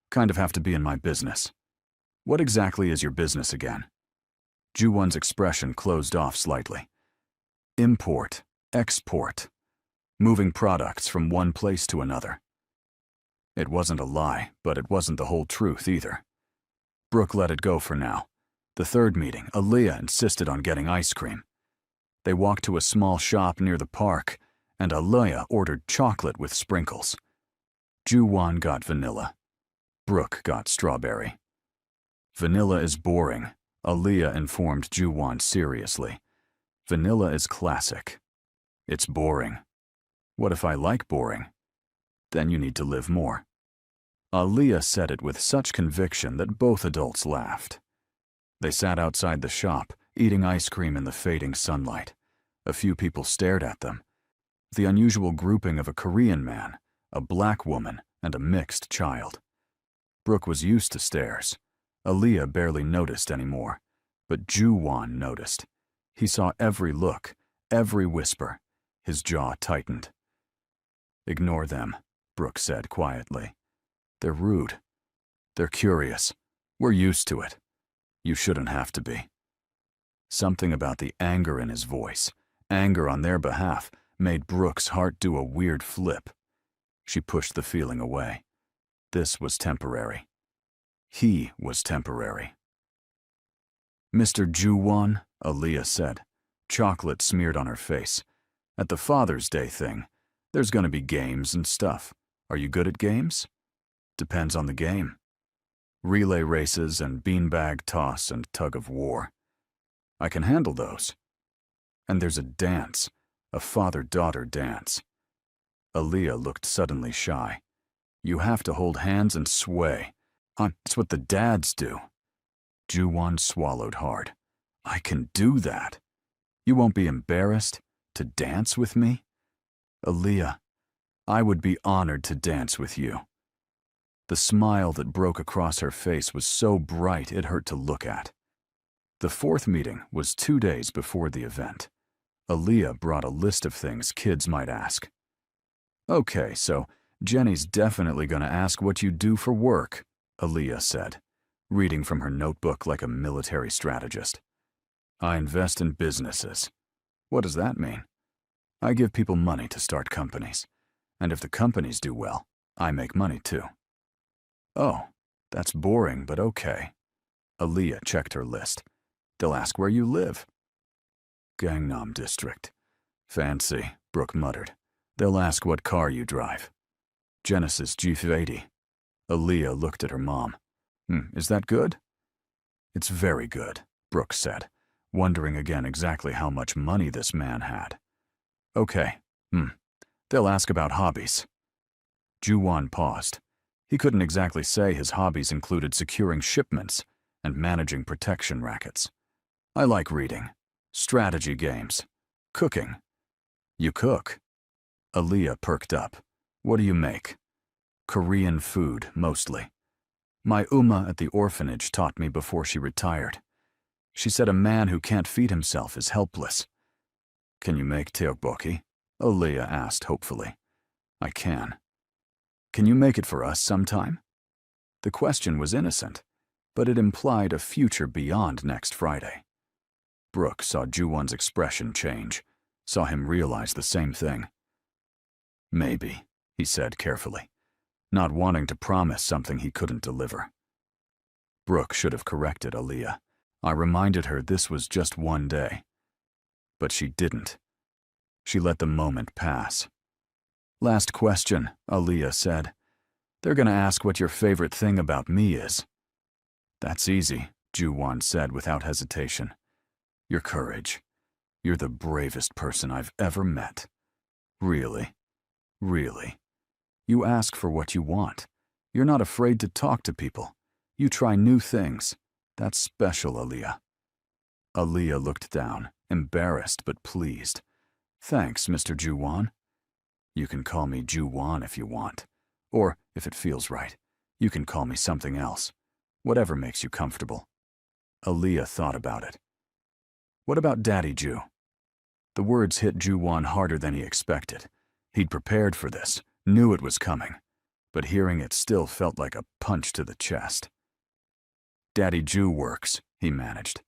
Kind of have to be in my business. What exactly is your business again? Ju-won's expression closed off slightly. Import, export. Moving products from one place to another. It wasn't a lie, but it wasn't the whole truth either. Brooke let it go for now, The third meeting, Aaliyah insisted on getting ice cream. They walked to a small shop near the park, and Aaliyah ordered chocolate with sprinkles. Ju-won got vanilla. Brooke got strawberry. Vanilla is boring, Aaliyah informed Ju-won seriously. Vanilla is classic. It's boring. What if I like boring? Then you need to live more. Aaliyah said it with such conviction that both adults laughed. They sat outside the shop, eating ice cream in the fading sunlight. A few people stared at them. The unusual grouping of a Korean man, a black woman, and a mixed child. Brooke was used to stares. Aaliyah barely noticed anymore, but Ju-won noticed. He saw every look, every whisper. His jaw tightened. "Ignore them," Brooke said quietly. "They're rude. They're curious. We're used to it. You shouldn't have to be." Something about the anger in his voice, anger on their behalf, made Brooke's heart do a weird flip. She pushed the feeling away. This was temporary. He was temporary. "Mr. Ju-won," Aaliyah said, chocolate smeared on her face. "At the Father's Day thing, there's gonna be games and stuff. Are you good at games?" "Depends on the game. Relay races and beanbag toss and tug of war. I can handle those. And there's a dance, a father-daughter dance." Aaliyah looked suddenly shy. "You have to hold hands and sway. It's what the dads do." Ju-won swallowed hard. "I can do that. You won't be embarrassed to dance with me?" "Aaliyah, I would be honored to dance with you." The smile that broke across her face was so bright it hurt to look at. The fourth meeting was 2 days before the event. Aaliyah brought a list of things kids might ask. "Okay, so Jenny's definitely gonna ask what you do for work," Aaliyah said, reading from her notebook like a military strategist. "I invest in businesses." "What does that mean?" "I give people money to start companies. And if the companies do well, I make money too." "Oh, that's boring, but okay." Aaliyah checked her list. "They'll ask where you live." "Gangnam District." "Fancy," Brooke muttered. "They'll ask what car you drive." "Genesis G80. Aaliyah looked at her mom. Is that good?" "It's very good," Brooke said, wondering again exactly how much money this man had. "Okay. They'll ask about hobbies." Ju-won paused. He couldn't exactly say his hobbies included securing shipments and managing protection rackets. "I like reading, strategy games, cooking." "You cook?" Aaliyah perked up. "What do you make?" "Korean food, mostly. My Uma at the orphanage taught me before she retired. She said a man who can't feed himself is helpless." "Can you make tteokbokki?" Aaliyah asked hopefully. "I can." "Can you make it for us sometime?" The question was innocent, but it implied a future beyond next Friday. Brooke saw Ju-won's expression change, saw him realize the same thing. "Maybe," he said carefully, not wanting to promise something he couldn't deliver. Brooke should have corrected Aaliyah. I reminded her this was just 1 day. But she didn't. She let the moment pass. "Last question," Aaliyah said. "They're gonna ask what your favorite thing about me is." "That's easy," Ju-won said without hesitation. "Your courage. You're the bravest person I've ever met. Really, really. You ask for what you want. You're not afraid to talk to people. You try new things. That's special, Aaliyah." Aaliyah looked down, embarrassed but pleased. "Thanks, Mr. Ju-won." "You can call me Ju-won if you want. Or, if it feels right, you can call me something else. Whatever makes you comfortable." Aaliyah thought about it. "What about Daddy Ju?" The words hit Ju-won harder than he expected. He'd prepared for this, knew it was coming, but hearing it still felt like a punch to the chest. "Daddy Ju works," he managed.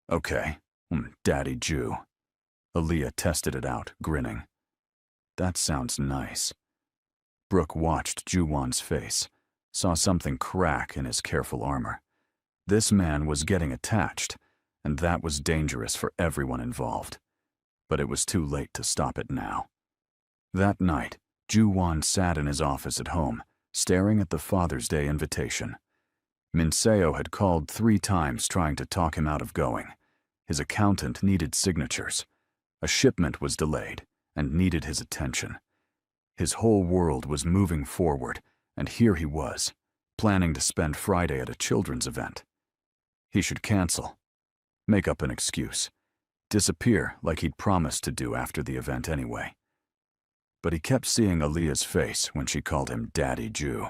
"Okay, Daddy Ju." Aaliyah tested it out, grinning. "That sounds nice." Brooke watched Ju-won's face, saw something crack in his careful armor. This man was getting attached, and that was dangerous for everyone involved. But it was too late to stop it now. That night, Ju-won sat in his office at home, staring at the Father's Day invitation. Min-seo had called 3 times trying to talk him out of going. His accountant needed signatures. A shipment was delayed and needed his attention. His whole world was moving forward, and here he was, planning to spend Friday at a children's event. He should cancel, make up an excuse, disappear like he'd promised to do after the event anyway. But he kept seeing Aaliyah's face when she called him Daddy Ju,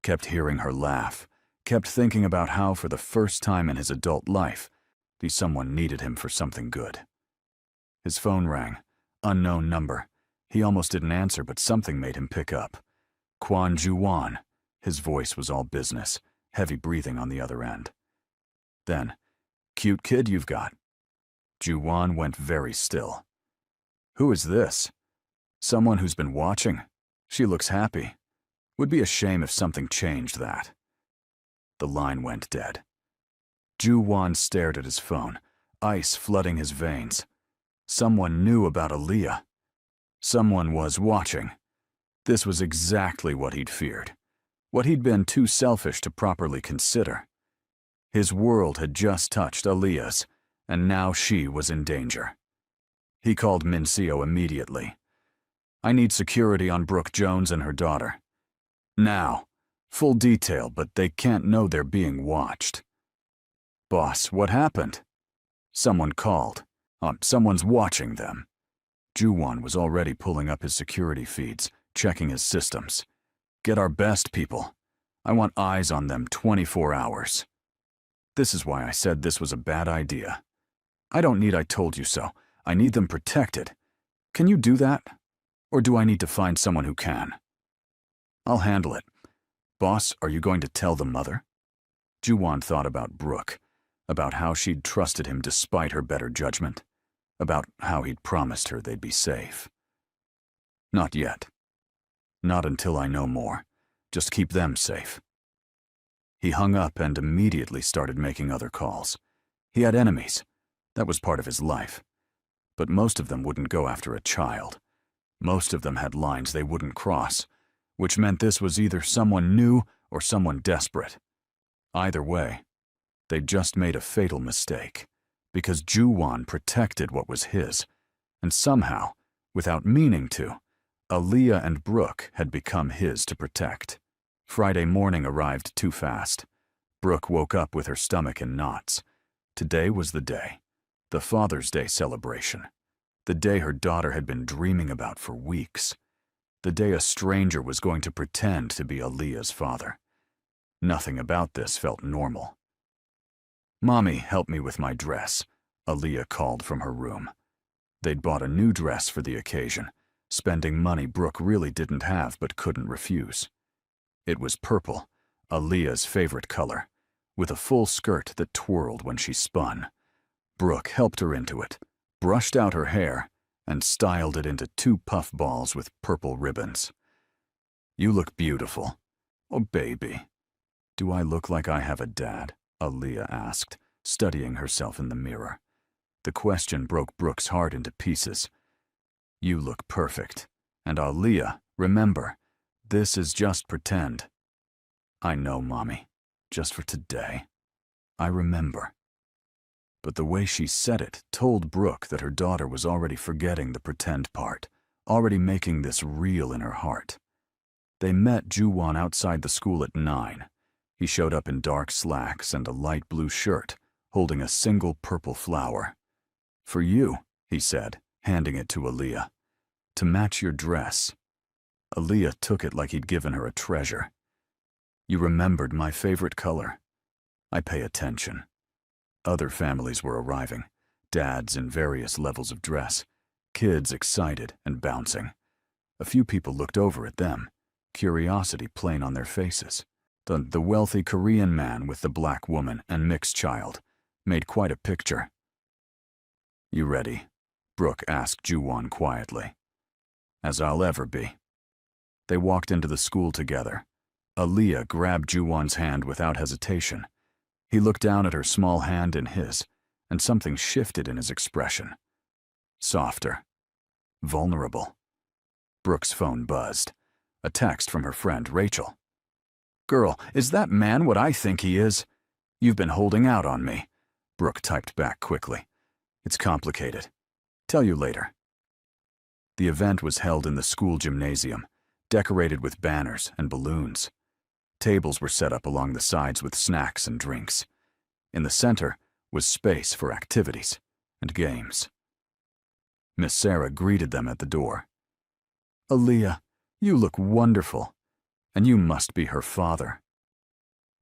kept hearing her laugh, kept thinking about how for the first time in his adult life, someone needed him for something good. His phone rang, unknown number. He almost didn't answer, but something made him pick up. Kwon Ju-won. His voice was all business, heavy breathing on the other end. Then, cute kid you've got. Ju-won went very still. Who is this? Someone who's been watching. She looks happy. Would be a shame if something changed that. The line went dead. Ju-won stared at his phone, ice flooding his veins. Someone knew about Aaliyah. Someone was watching. This was exactly what he'd feared, what he'd been too selfish to properly consider. His world had just touched Aaliyah's, and now she was in danger. He called Min-seo immediately. I need security on Brooke Jones and her daughter. Now. Full detail, but they can't know they're being watched. Boss, what happened? Someone called. Someone's watching them. Ju-won was already pulling up his security feeds, checking his systems. Get our best people. I want eyes on them 24 hours. This is why I said this was a bad idea. I don't need I told you so. I need them protected. Can you do that? Or do I need to find someone who can? I'll handle it. Boss, are you going to tell the mother? Ju-won thought about Brooke, about how she'd trusted him despite her better judgment, about how he'd promised her they'd be safe. Not yet. Not until I know more. Just keep them safe. He hung up and immediately started making other calls. He had enemies. That was part of his life. But most of them wouldn't go after a child. Most of them had lines they wouldn't cross, which meant this was either someone new or someone desperate. Either way, they'd just made a fatal mistake, because Ju-won protected what was his, and somehow, without meaning to, Aaliyah and Brooke had become his to protect. Friday morning arrived too fast. Brooke woke up with her stomach in knots. Today was the day, the Father's Day celebration, the day her daughter had been dreaming about for weeks. The day a stranger was going to pretend to be Aaliyah's father. Nothing about this felt normal. Mommy, help me with my dress, Aaliyah called from her room. They'd bought a new dress for the occasion, spending money Brooke really didn't have but couldn't refuse. It was purple, Aaliyah's favorite color, with a full skirt that twirled when she spun. Brooke helped her into it, brushed out her hair, and styled it into 2 puff balls with purple ribbons. You look beautiful. Oh, baby. Do I look like I have a dad? Aaliyah asked, studying herself in the mirror. The question broke Brooke's heart into pieces. You look perfect. And Aaliyah, remember, this is just pretend. I know, Mommy. Just for today. I remember. But the way she said it told Brooke that her daughter was already forgetting the pretend part, already making this real in her heart. They met Ju-won outside the school at 9. He showed up in dark slacks and a light blue shirt, holding a single purple flower. For you, he said, handing it to Aaliyah. To match your dress. Aaliyah took it like he'd given her a treasure. You remembered my favorite color. I pay attention. Other families were arriving, dads in various levels of dress, kids excited and bouncing. A few people looked over at them, curiosity plain on their faces. The wealthy Korean man with the black woman and mixed child made quite a picture. You ready? Brooke asked Ju-won quietly. As I'll ever be. They walked into the school together. Aaliyah grabbed Ju-won's hand without hesitation. He looked down at her small hand in his, and something shifted in his expression. Softer. Vulnerable. Brooke's phone buzzed. A text from her friend, Rachel. "Girl, is that man what I think he is? You've been holding out on me." Brooke typed back quickly. "It's complicated. Tell you later." The event was held in the school gymnasium, decorated with banners and balloons. Tables were set up along the sides with snacks and drinks. In the center was space for activities and games. Miss Sarah greeted them at the door. "Aaliyah, you look wonderful, and you must be her father."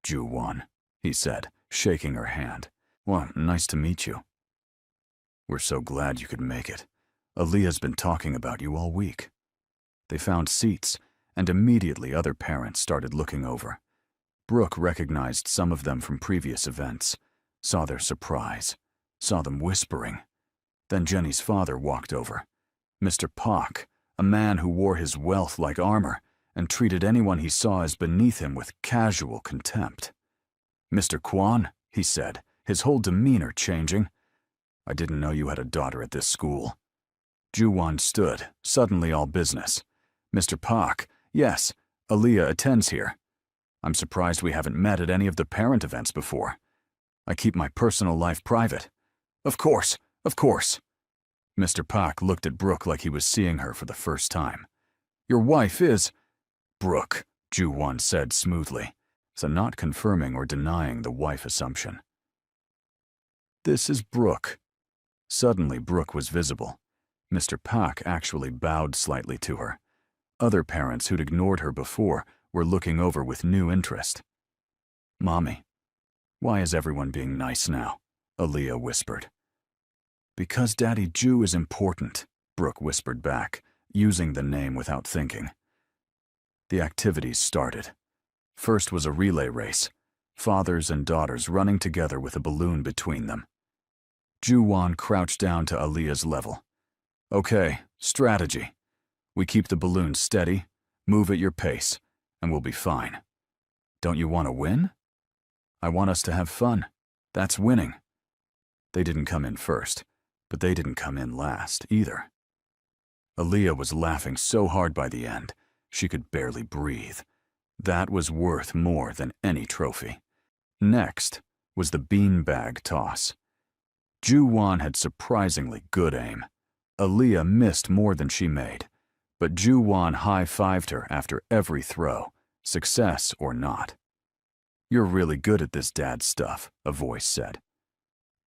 "Ju-won," he said, shaking her hand. "Well, nice to meet you." "We're so glad you could make it. Aaliyah's been talking about you all week." They found seats, and immediately other parents started looking over. Brooke recognized some of them from previous events, saw their surprise, saw them whispering. Then Jenny's father walked over. Mr. Pak, a man who wore his wealth like armor and treated anyone he saw as beneath him with casual contempt. "Mr. Kwan," he said, his whole demeanor changing. "I didn't know you had a daughter at this school." Ju-won stood, suddenly all business. "Mr. Pak, yes, Aaliyah attends here. I'm surprised we haven't met at any of the parent events before. I keep my personal life private." Of course. Mr. Pak looked at Brooke like he was seeing her for the first time. "Your wife is—" "Brooke," Ju-won said smoothly, so not confirming or denying the wife assumption. "This is Brooke." Suddenly Brooke was visible. Mr. Pak actually bowed slightly to her. Other parents who'd ignored her before were looking over with new interest. "Mommy, why is everyone being nice now?" Aaliyah whispered. "Because Daddy Ju is important," Brooke whispered back, using the name without thinking. The activities started. First was a relay race, fathers and daughters running together with a balloon between them. Ju-won crouched down to Aaliyah's level. "Okay, strategy. We keep the balloon steady, move at your pace, and we'll be fine. Don't you want to win?" "I want us to have fun. That's winning." They didn't come in first, but they didn't come in last either. Aaliyah was laughing so hard by the end, she could barely breathe. That was worth more than any trophy. Next was the beanbag toss. Ju-won had surprisingly good aim. Aaliyah missed more than she made, but Ju-won high-fived her after every throw, success or not. "You're really good at this dad stuff," a voice said.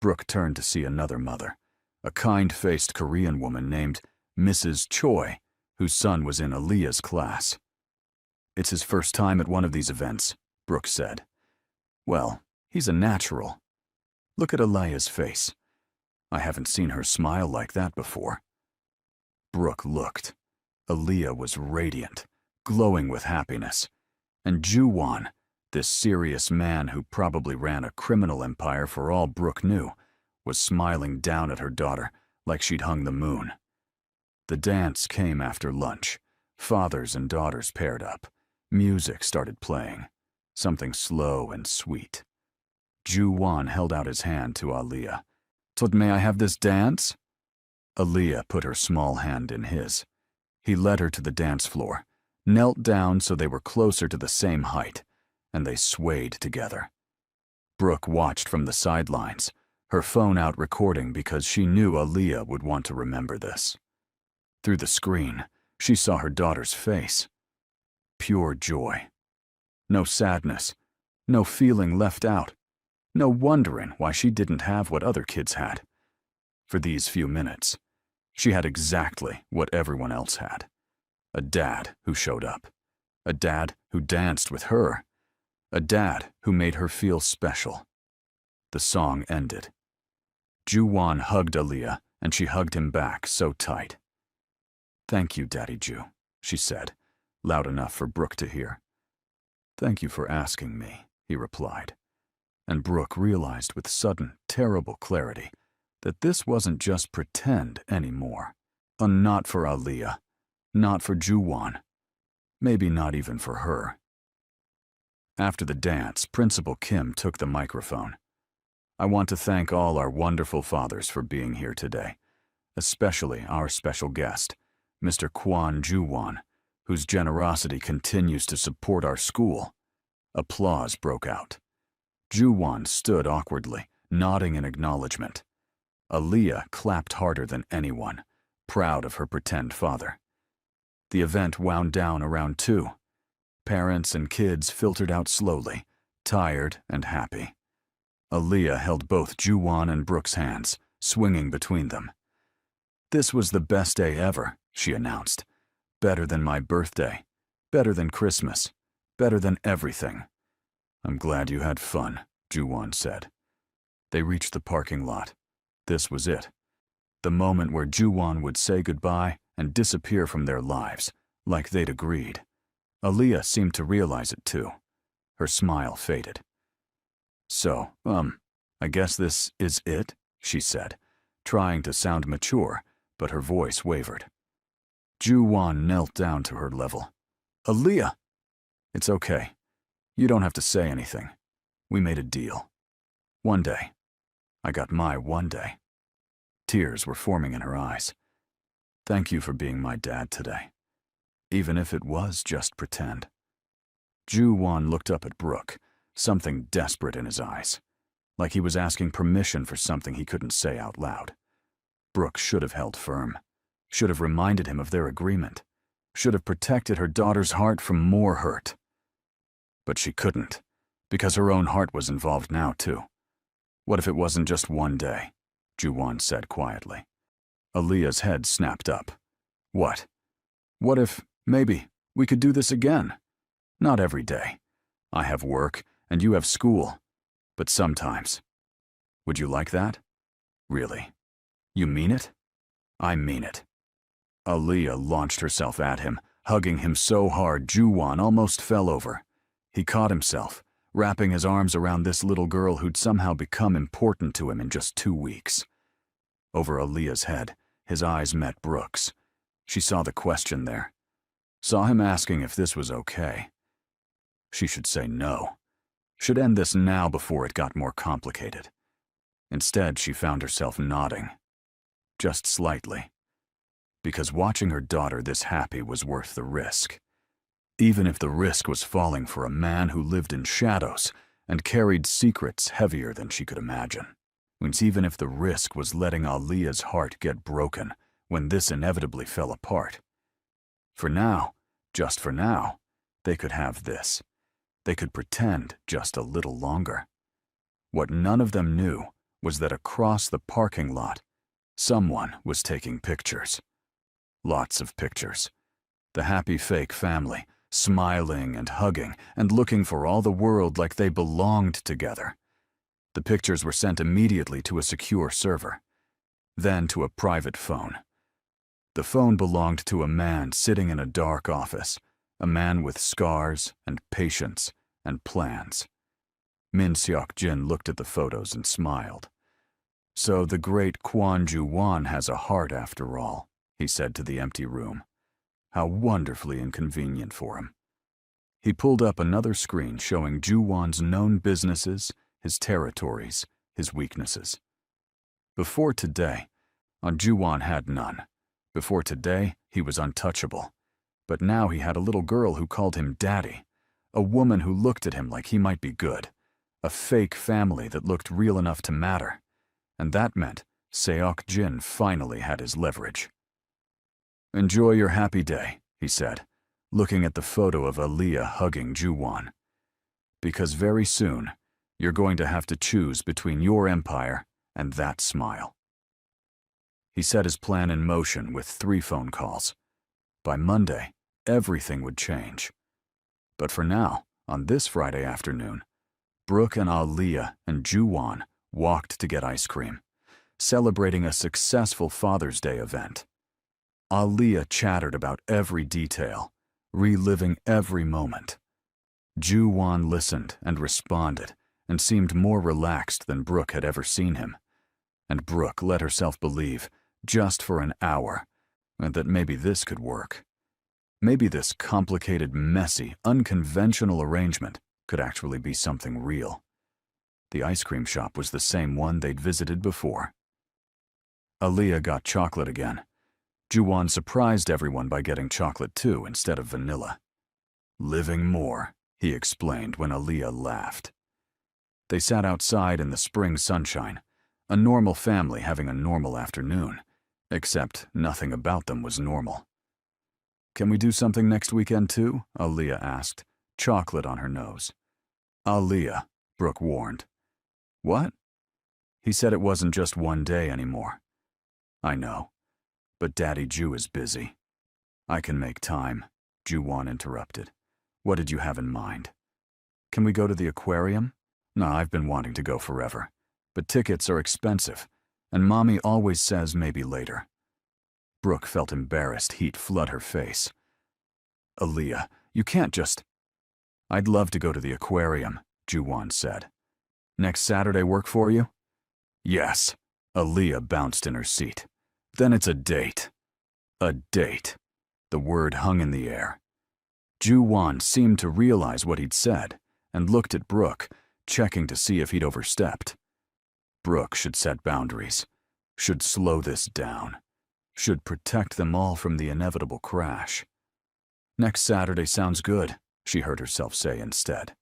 Brooke turned to see another mother, a kind-faced Korean woman named Mrs. Choi, whose son was in Aaliyah's class. "It's his first time at one of these events," Brooke said. "Well, he's a natural. Look at Aaliyah's face. I haven't seen her smile like that before." Brooke looked. Aaliyah was radiant, glowing with happiness. And Ju-won, this serious man who probably ran a criminal empire for all Brooke knew, was smiling down at her daughter like she'd hung the moon. The dance came after lunch. Fathers and daughters paired up. Music started playing, something slow and sweet. Ju-won held out his hand to Aaliyah. "So may I have this dance?" Aaliyah put her small hand in his. He led her to the dance floor, knelt down so they were closer to the same height, and they swayed together. Brooke watched from the sidelines, her phone out recording because she knew Aaliyah would want to remember this. Through the screen, she saw her daughter's face. Pure joy. No sadness, no feeling left out, no wondering why she didn't have what other kids had. For these few minutes, she had exactly what everyone else had. A dad who showed up. A dad who danced with her. A dad who made her feel special. The song ended. Ju-won hugged Aaliyah, and she hugged him back so tight. "Thank you, Daddy Ju," she said, loud enough for Brooke to hear. "Thank you for asking me," he replied. And Brooke realized with sudden, terrible clarity that this wasn't just pretend anymore. Not for Aaliyah, not for Ju-won, maybe not even for her. After the dance, Principal Kim took the microphone. "I want to thank all our wonderful fathers for being here today, especially our special guest, Mr. Kwon Ju-won, whose generosity continues to support our school." Applause broke out. Ju-won stood awkwardly, nodding in acknowledgement. Aaliyah clapped harder than anyone, proud of her pretend father. The event wound down around 2. Parents and kids filtered out slowly, tired and happy. Aaliyah held both Ju-won and Brooke's hands, swinging between them. "This was the best day ever," she announced. "Better than my birthday, better than Christmas, better than everything." "I'm glad you had fun," Ju-won said. They reached the parking lot. This was it. The moment where Ju-won would say goodbye and disappear from their lives, like they'd agreed. Aaliyah seemed to realize it too. Her smile faded. "So, I guess this is it," she said, trying to sound mature, but her voice wavered. Ju-won knelt down to her level. "Aaliyah!" "It's okay. You don't have to say anything. We made a deal. One day. I got my one day." Tears were forming in her eyes. "Thank you for being my dad today, even if it was just pretend." Ju-won looked up at Brooke, something desperate in his eyes, like he was asking permission for something he couldn't say out loud. Brooke should have held firm, should have reminded him of their agreement, should have protected her daughter's heart from more hurt. But she couldn't, because her own heart was involved now too. "What if it wasn't just one day?" Ju-won said quietly. Aaliyah's head snapped up. "What? What if, maybe, we could do this again? Not every day. I have work, and you have school. But sometimes. Would you like that? Really? You mean it?" "I mean it." Aaliyah launched herself at him, hugging him so hard Ju-won almost fell over. He caught himself, wrapping his arms around this little girl who'd somehow become important to him in just 2 weeks. Over Aaliyah's head, his eyes met Brooke's. She saw the question there. Saw him asking if this was okay. She should say no. Should end this now before it got more complicated. Instead, she found herself nodding. Just slightly. Because watching her daughter this happy was worth the risk. Even if the risk was falling for a man who lived in shadows and carried secrets heavier than she could imagine. Even if the risk was letting Aaliyah's heart get broken when this inevitably fell apart. For now, just for now, they could have this. They could pretend just a little longer. What none of them knew was that across the parking lot, someone was taking pictures. Lots of pictures. The happy fake family, smiling and hugging and looking for all the world like they belonged together. The pictures were sent immediately to a secure server, then to a private phone. The phone belonged to a man sitting in a dark office, a man with scars and patience and plans. Min Seok-jin looked at the photos and smiled. "So the great Kwon Ju-won has a heart after all," he said to the empty room. "How wonderfully inconvenient for him." He pulled up another screen showing Ju-won's known businesses, his territories, his weaknesses. Before today, Ju-won had none. Before today, he was untouchable. But now he had a little girl who called him daddy, a woman who looked at him like he might be good, a fake family that looked real enough to matter. And that meant Seok-jin finally had his leverage. "Enjoy your happy day," he said, looking at the photo of Aaliyah hugging Ju-won. "Because very soon, you're going to have to choose between your empire and that smile." He set his plan in motion with 3 phone calls. By Monday, everything would change. But for now, on this Friday afternoon, Brooke and Aaliyah and Ju-won walked to get ice cream, celebrating a successful Father's Day event. Aaliyah chattered about every detail, reliving every moment. Ju-won listened and responded and seemed more relaxed than Brooke had ever seen him. And Brooke let herself believe, just for an hour, that maybe this could work. Maybe this complicated, messy, unconventional arrangement could actually be something real. The ice cream shop was the same one they'd visited before. Aaliyah got chocolate again. Juwon surprised everyone by getting chocolate too instead of vanilla. "Living more," he explained when Aaliyah laughed. They sat outside in the spring sunshine, a normal family having a normal afternoon, except nothing about them was normal. "Can we do something next weekend too?" Aaliyah asked, chocolate on her nose. "Aaliyah," Brooke warned. "What?" He said it wasn't just one day anymore. "I know, but Daddy Ju is busy." "I can make time," Juwon interrupted. "What did you have in mind? Can we go to the aquarium?" "No, I've been wanting to go forever, but tickets are expensive, and Mommy always says maybe later." Brooke felt embarrassed heat flood her face. "Aaliyah, you can't just—" "I'd love to go to the aquarium," Juwon said. "Next Saturday work for you?" "Yes." Aaliyah bounced in her seat. "Then it's a date." A date. The word hung in the air. Juwon seemed to realize what he'd said and looked at Brooke, checking to see if he'd overstepped. Brooke should set boundaries, should slow this down, should protect them all from the inevitable crash. "Next Saturday sounds good," she heard herself say instead.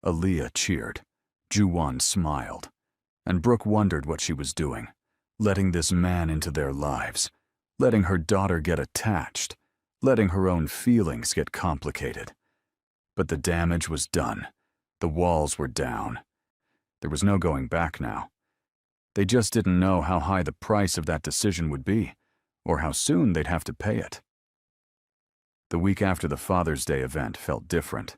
Aaliyah cheered. Juwon smiled. And Brooke wondered what she was doing, letting this man into their lives, letting her daughter get attached, letting her own feelings get complicated. But the damage was done. The walls were down. There was no going back now. They just didn't know how high the price of that decision would be, or how soon they'd have to pay it. The week after the Father's Day event felt different.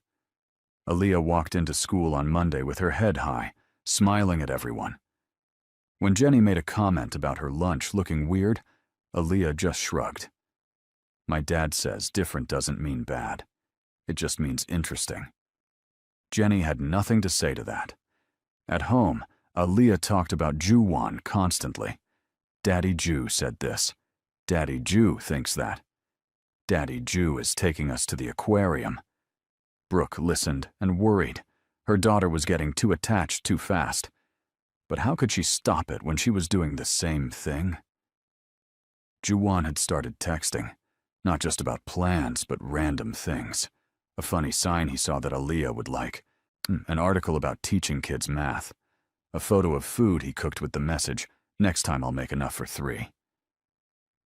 Aaliyah walked into school on Monday with her head high, smiling at everyone. When Jenny made a comment about her lunch looking weird, Aaliyah just shrugged. "My dad says different doesn't mean bad. It just means interesting." Jenny had nothing to say to that. At home, Aaliyah talked about Juwon constantly. "Daddy Ju said this. Daddy Ju thinks that. Daddy Ju is taking us to the aquarium." Brooke listened and worried. Her daughter was getting too attached too fast. But how could she stop it when she was doing the same thing? Juwon had started texting, not just about plans, but random things. A funny sign he saw that Aaliyah would like. An article about teaching kids math. A photo of food he cooked with the message, "Next time I'll make enough for 3."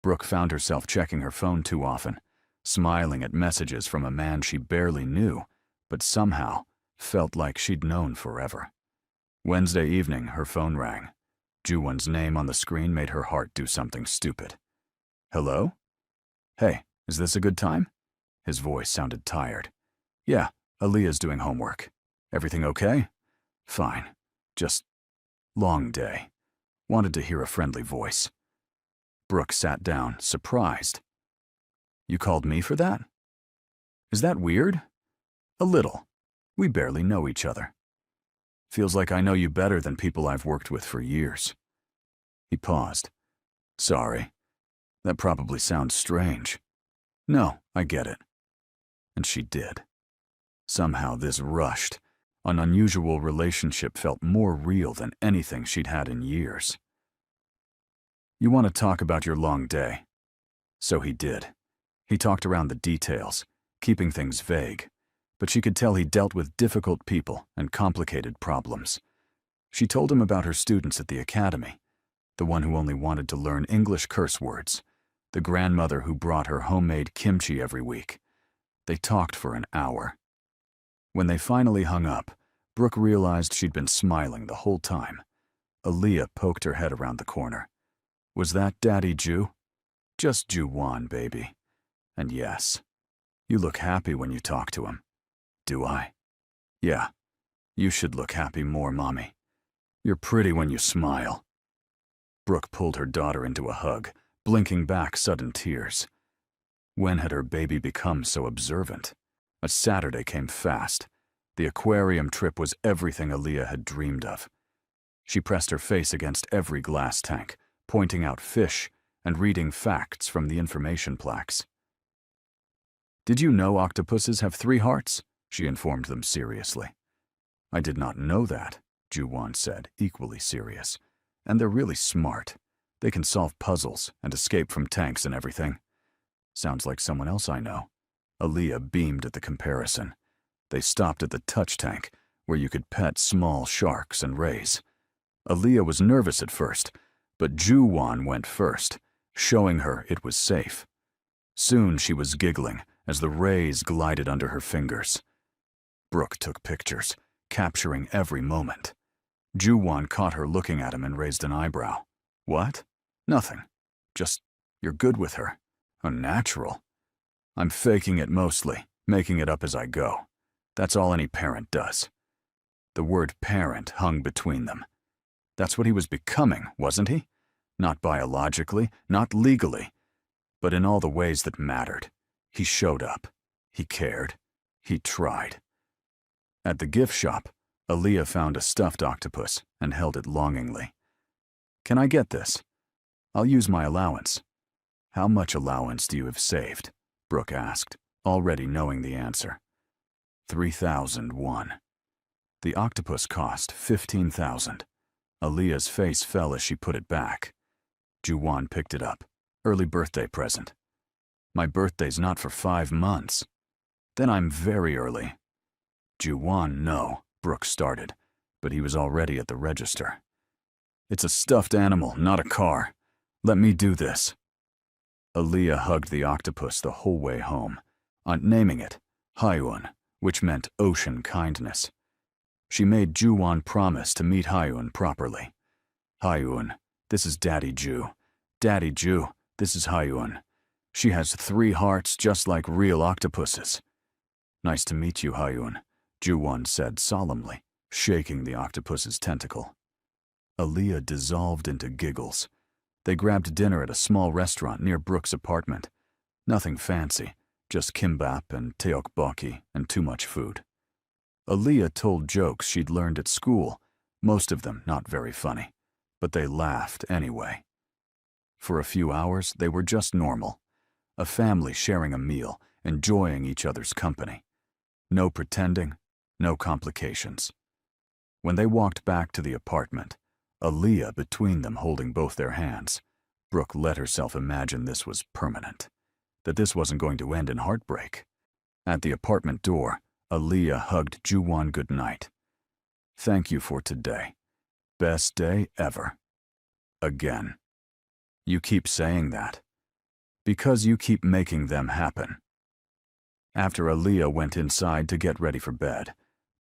Brooke found herself checking her phone too often, smiling at messages from a man she barely knew, but somehow felt like she'd known forever. Wednesday evening, her phone rang. Juwon's name on the screen made her heart do something stupid. "Hello? Hey, is this a good time?" His voice sounded tired. "Yeah, Aaliyah's doing homework. Everything okay?" "Fine. Just long day." Wanted to hear a friendly voice. Brooke sat down, surprised. "You called me for that? Is that weird?" "A little. We barely know each other. Feels like I know you better than people I've worked with for years." He paused. "Sorry. That probably sounds strange." "No, I get it." And she did. Somehow this rushed, an unusual relationship felt more real than anything she'd had in years. "You want to talk about your long day?" So he did. He talked around the details, keeping things vague, but she could tell he dealt with difficult people and complicated problems. She told him about her students at the academy, the one who only wanted to learn English curse words, the grandmother who brought her homemade kimchi every week. They talked for an hour. When they finally hung up, Brooke realized she'd been smiling the whole time. Aaliyah poked her head around the corner. "Was that Daddy Ju?" "Just Juwon, baby. And yes, you look happy when you talk to him." "Do I?" "Yeah. You should look happy more, Mommy. You're pretty when you smile." Brooke pulled her daughter into a hug, blinking back sudden tears. When had her baby become so observant? A Saturday came fast. The aquarium trip was everything Aaliyah had dreamed of. She pressed her face against every glass tank, pointing out fish and reading facts from the information plaques. "Did you know octopuses have 3 hearts?" she informed them seriously. I did not know that, Ju-won said, equally serious. And they're really smart. They can solve puzzles and escape from tanks and everything. Sounds like someone else I know. Aaliyah beamed at the comparison. They stopped at the touch tank, where you could pet small sharks and rays. Aaliyah was nervous at first, but Ju-won went first, showing her it was safe. Soon she was giggling as the rays glided under her fingers. Brooke took pictures, capturing every moment. Ju-won caught her looking at him and raised an eyebrow. What? Nothing. Just, you're good with her. Unnatural. I'm faking it mostly, making it up as I go. That's all any parent does. The word parent hung between them. That's what he was becoming, wasn't he? Not biologically, not legally, but in all the ways that mattered. He showed up. He cared. He tried. At the gift shop, Aaliyah found a stuffed octopus and held it longingly. Can I get this? I'll use my allowance. How much allowance do you have saved? Brooke asked, already knowing the answer. 3,001. The octopus cost 15,000. Aaliyah's face fell as she put it back. Ju-won picked it up. Early birthday present. My birthday's not for 5 months. Then I'm very early. Ju-won, no, Brooke started, but he was already at the register. It's a stuffed animal, not a car. Let me do this. Aaliyah hugged the octopus the whole way home, naming it Hyun, which meant ocean kindness. She made Ju-won promise to meet Hyun properly. Hyun, this is Daddy Ju. Daddy Ju, this is Hyun. She has 3 hearts just like real octopuses. Nice to meet you, Hyun, Ju-won said solemnly, shaking the octopus's tentacle. Aaliyah dissolved into giggles. They grabbed dinner at a small restaurant near Brooke's apartment. Nothing fancy, just kimbap and tteokbokki and too much food. Aaliyah told jokes she'd learned at school, most of them not very funny, but they laughed anyway. For a few hours, they were just normal. A family sharing a meal, enjoying each other's company. No pretending, no complications. When they walked back to the apartment, Aaliyah between them holding both their hands, Brooke let herself imagine this was permanent, that this wasn't going to end in heartbreak. At the apartment door, Aaliyah hugged Ju-won goodnight. Thank you for today. Best day ever. Again. You keep saying that. Because you keep making them happen. After Aaliyah went inside to get ready for bed,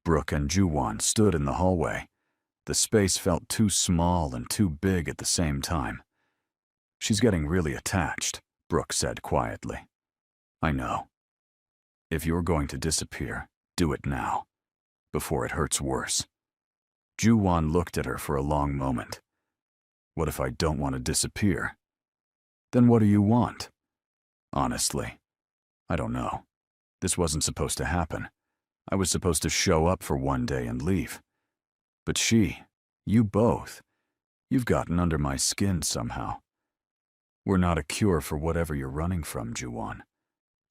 Brooke and Ju-won stood in the hallway. The space felt too small and too big at the same time. She's getting really attached, Brooke said quietly. I know. If you're going to disappear, do it now, before it hurts worse. Ju-won looked at her for a long moment. What if I don't want to disappear? Then what do you want? Honestly, I don't know. This wasn't supposed to happen. I was supposed to show up for one day and leave. But you both, you've gotten under my skin somehow. We're not a cure for whatever you're running from, Ju-won.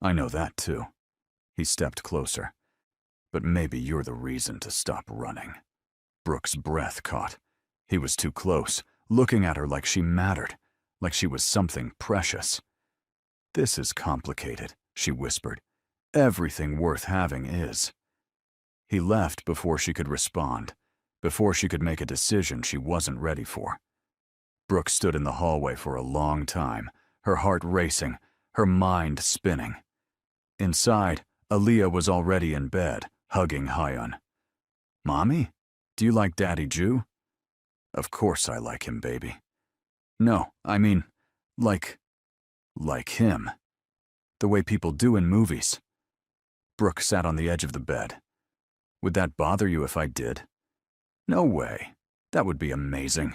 I know that too. He stepped closer. But maybe you're the reason to stop running. Brooke's breath caught. He was too close, looking at her like she mattered, like she was something precious. This is complicated, she whispered. Everything worth having is. He left before she could respond, before she could make a decision she wasn't ready for. Brooke stood in the hallway for a long time, her heart racing, her mind spinning. Inside, Aaliyah was already in bed, hugging Hyun. Mommy, do you like Daddy Ju? Of course I like him, baby. No, I mean, like him. The way people do in movies. Brooke sat on the edge of the bed. Would that bother you if I did? No way. That would be amazing.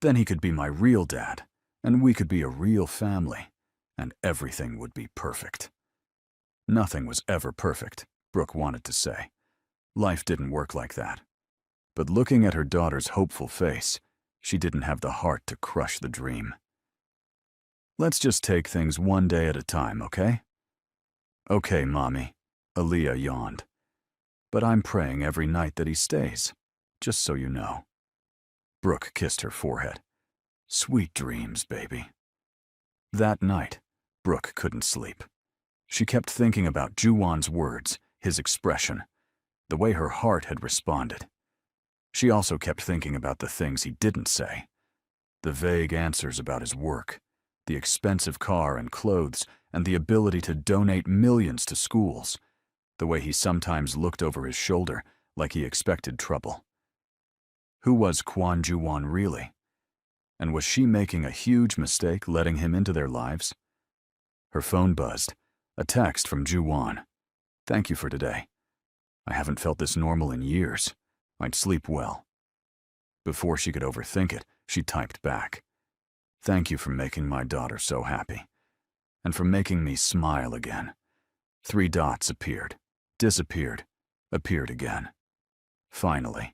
Then he could be my real dad, and we could be a real family, and everything would be perfect. Nothing was ever perfect, Brooke wanted to say. Life didn't work like that. But looking at her daughter's hopeful face, she didn't have the heart to crush the dream. Let's just take things one day at a time, okay? Okay, Mommy, Aaliyah yawned. But I'm praying every night that he stays, just so you know. Brooke kissed her forehead. Sweet dreams, baby. That night, Brooke couldn't sleep. She kept thinking about Ju-won's words, his expression, the way her heart had responded. She also kept thinking about the things he didn't say, the vague answers about his work, the expensive car and clothes, and the ability to donate millions to schools, the way he sometimes looked over his shoulder like he expected trouble. Who was Kwon Ju-won really? And was she making a huge mistake letting him into their lives? Her phone buzzed. A text from Ju-won. Thank you for today. I haven't felt this normal in years. I'd sleep well. Before she could overthink it, she typed back. Thank you for making my daughter so happy. And for making me smile again. 3 dots appeared, disappeared, appeared again. Finally.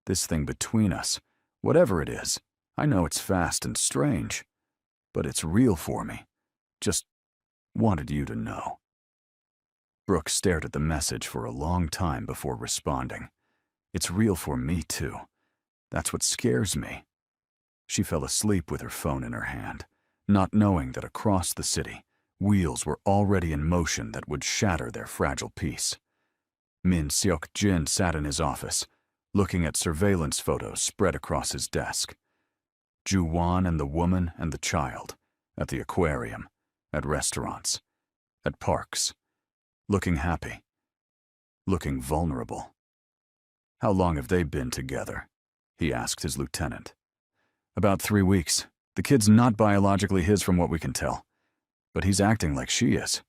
This thing between us, whatever it is, I know it's fast and strange, but it's real for me. Just wanted you to know. Brooke stared at the message for a long time before responding. It's real for me, too. That's what scares me. She fell asleep with her phone in her hand, not knowing that across the city, wheels were already in motion that would shatter their fragile peace. Min Seok-jin sat in his office, looking at surveillance photos spread across his desk. Ju-won and the woman and the child, at the aquarium, at restaurants, at parks, looking happy, looking vulnerable. How long have they been together? He asked his lieutenant. About 3 weeks. The kid's not biologically his from what we can tell, but he's acting like she is.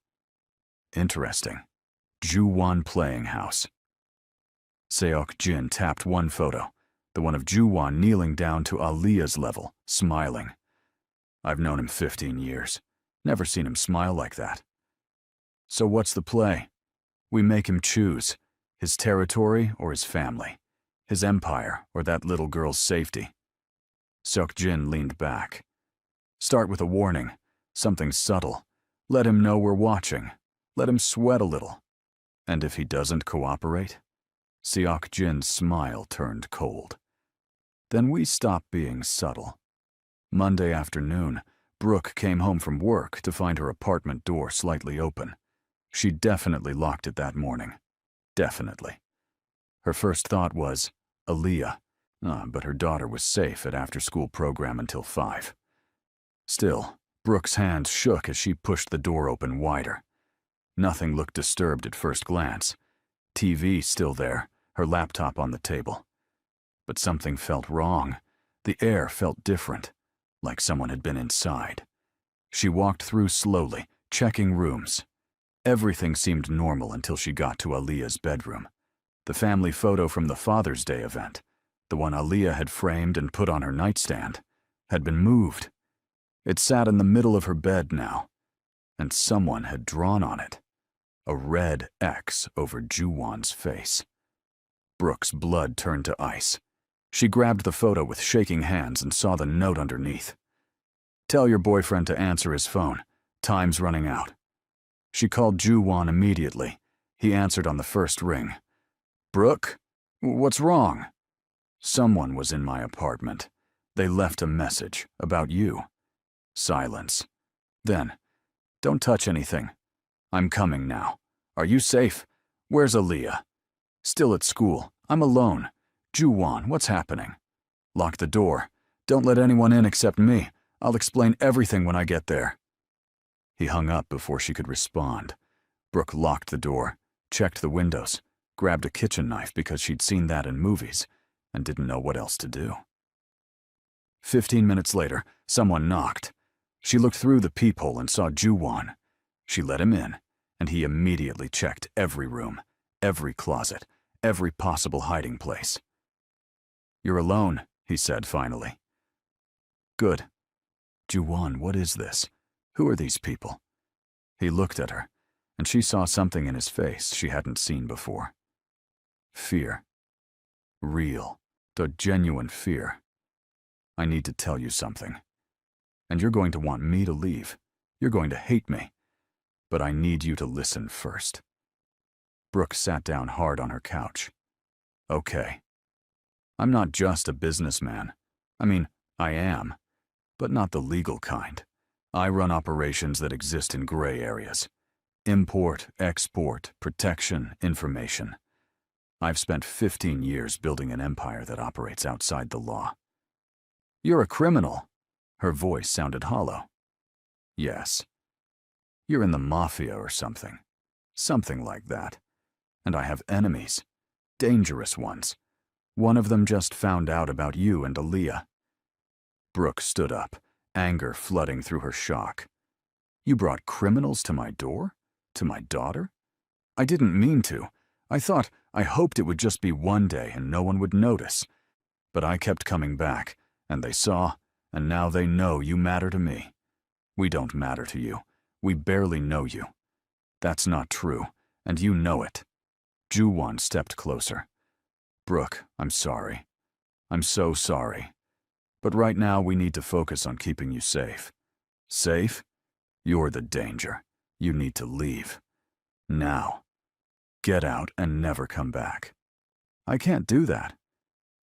Interesting. Ju-won playing house. Seok-jin tapped one photo, the one of Ju-won kneeling down to Aaliyah's level, smiling. I've known him 15 years. Never seen him smile like that. So what's the play? We make him choose, his territory or his family, his empire or that little girl's safety. Seok-jin leaned back. Start with a warning, something subtle. Let him know we're watching. Let him sweat a little. And if he doesn't cooperate? Seok-jin's smile turned cold. Then we stop being subtle. Monday afternoon, Brooke came home from work to find her apartment door slightly open. She definitely locked it that morning. Definitely. Her first thought was, Aaliyah. But her daughter was safe at after-school program until 5. Still, Brooke's hands shook as she pushed the door open wider. Nothing looked disturbed at first glance. TV still there, her laptop on the table. But something felt wrong. The air felt different, like someone had been inside. She walked through slowly, checking rooms. Everything seemed normal until she got to Aaliyah's bedroom. The family photo from the Father's Day event, the one Aaliyah had framed and put on her nightstand, had been moved. It sat in the middle of her bed now, and someone had drawn on it a red X over Ju-won's face. Brooke's blood turned to ice. She grabbed the photo with shaking hands and saw the note underneath. Tell your boyfriend to answer his phone. Time's running out. She called Ju-won immediately. He answered on the first ring. Brooke? What's wrong? Someone was in my apartment. They left a message about you. Silence. Then, don't touch anything. I'm coming now. Are you safe? Where's Aaliyah? Still at school. I'm alone. Ju-won, what's happening? Lock the door. Don't let anyone in except me. I'll explain everything when I get there. He hung up before she could respond. Brooke locked the door, checked the windows, grabbed a kitchen knife because she'd seen that in movies, and didn't know what else to do. 15 minutes later, someone knocked. She looked through the peephole and saw Ju-won. She let him in, and he immediately checked every room, every closet, every possible hiding place. You're alone, he said finally. Good. Ju-won, what is this? Who are these people? He looked at her, and she saw something in his face she hadn't seen before. Fear. Real, the genuine fear. I need to tell you something. And you're going to want me to leave. You're going to hate me. But I need you to listen first. Brooke sat down hard on her couch. Okay. I'm not just a businessman. I mean, I am, but not the legal kind. I run operations that exist in gray areas. Import, export, protection, information. I've spent 15 years building an empire that operates outside the law. You're a criminal. Her voice sounded hollow. Yes. You're in the mafia or something. Something like that. And I have enemies. Dangerous ones. One of them just found out about you and Aaliyah. Brooke stood up, anger flooding through her shock. You brought criminals to my door? To my daughter? I didn't mean to. I hoped it would just be one day and no one would notice. But I kept coming back, and they saw, and now they know you matter to me. We don't matter to you. We barely know you. That's not true, and you know it. Ju-won stepped closer. Brooke, I'm sorry. I'm so sorry. But right now we need to focus on keeping you safe. Safe? You're the danger. You need to leave. Now. Get out and never come back. I can't do that.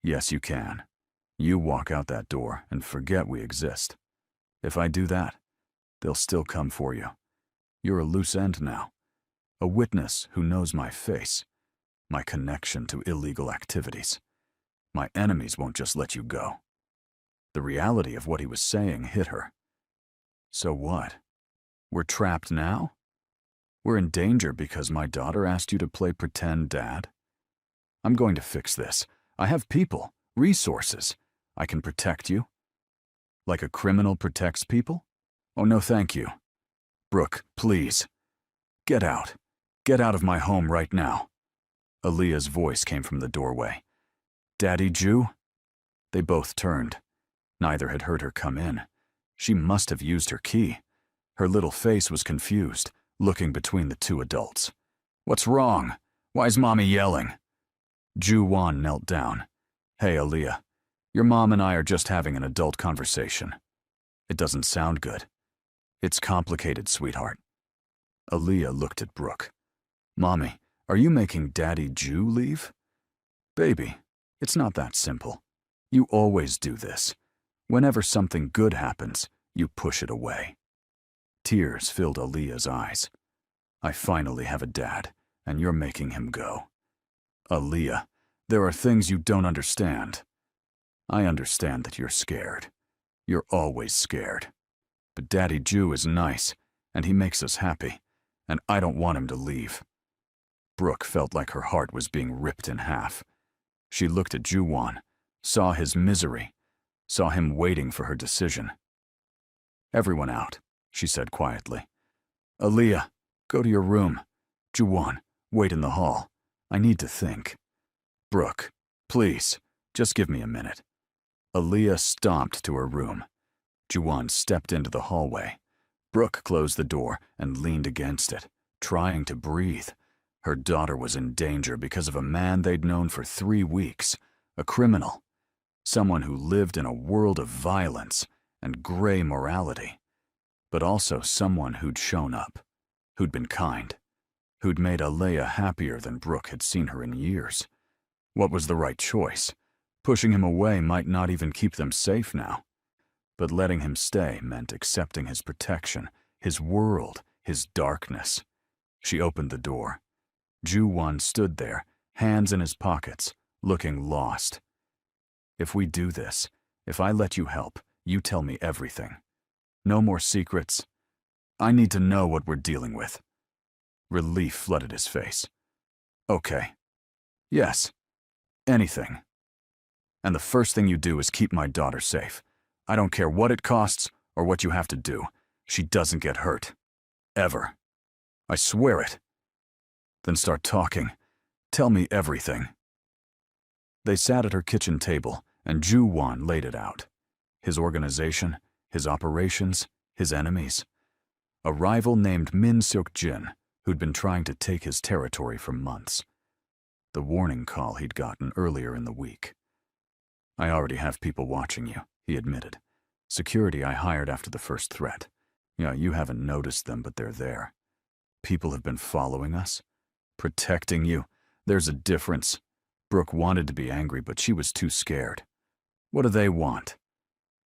Yes, you can. You walk out that door and forget we exist. If I do that, they'll still come for you. You're a loose end now. A witness who knows my face, my connection to illegal activities. My enemies won't just let you go. The reality of what he was saying hit her. So what? We're trapped now? We're in danger because my daughter asked you to play pretend dad? I'm going to fix this. I have people, resources. I can protect you. Like a criminal protects people? Oh, no, thank you. Brooke, please. Get out. Get out of my home right now. Aaliyah's voice came from the doorway. Daddy Ju? They both turned. Neither had heard her come in. She must have used her key. Her little face was confused, looking between the two adults. What's wrong? Why's Mommy yelling? Ju-won knelt down. Hey, Aaliyah. Your mom and I are just having an adult conversation. It doesn't sound good. It's complicated, sweetheart. Aaliyah looked at Brooke. Mommy, are you making Daddy Ju leave? Baby, it's not that simple. You always do this. Whenever something good happens, you push it away. Tears filled Aaliyah's eyes. I finally have a dad, and you're making him go. Aaliyah, there are things you don't understand. I understand that you're scared. You're always scared. But Daddy Ju is nice, and he makes us happy, and I don't want him to leave. Brooke felt like her heart was being ripped in half. She looked at Ju-won, saw his misery, saw him waiting for her decision. Everyone out, she said quietly. Aaliyah, go to your room. Ju-won, wait in the hall. I need to think. Brooke, please, just give me a minute. Aaliyah stomped to her room. Ju-won stepped into the hallway. Brooke closed the door and leaned against it, trying to breathe. Her daughter was in danger because of a man they'd known for 3 weeks, a criminal, someone who lived in a world of violence and gray morality, but also someone who'd shown up, who'd been kind, who'd made Aaliyah happier than Brooke had seen her in years. What was the right choice? Pushing him away might not even keep them safe now. But letting him stay meant accepting his protection, his world, his darkness. She opened the door. Ju-won stood there, hands in his pockets, looking lost. If we do this, if I let you help, you tell me everything. No more secrets. I need to know what we're dealing with. Relief flooded his face. Okay. Yes. Anything. And the first thing you do is keep my daughter safe. I don't care what it costs or what you have to do. She doesn't get hurt. Ever. I swear it. Then start talking. Tell me everything. They sat at her kitchen table, and Ju-won laid it out. His organization, his operations, his enemies. A rival named Min Seok-jin, who'd been trying to take his territory for months. The warning call he'd gotten earlier in the week. I already have people watching you, he admitted. Security I hired after the first threat. Yeah, you haven't noticed them, but they're there. People have been following us. Protecting you? There's a difference. Brooke wanted to be angry, but she was too scared. What do they want?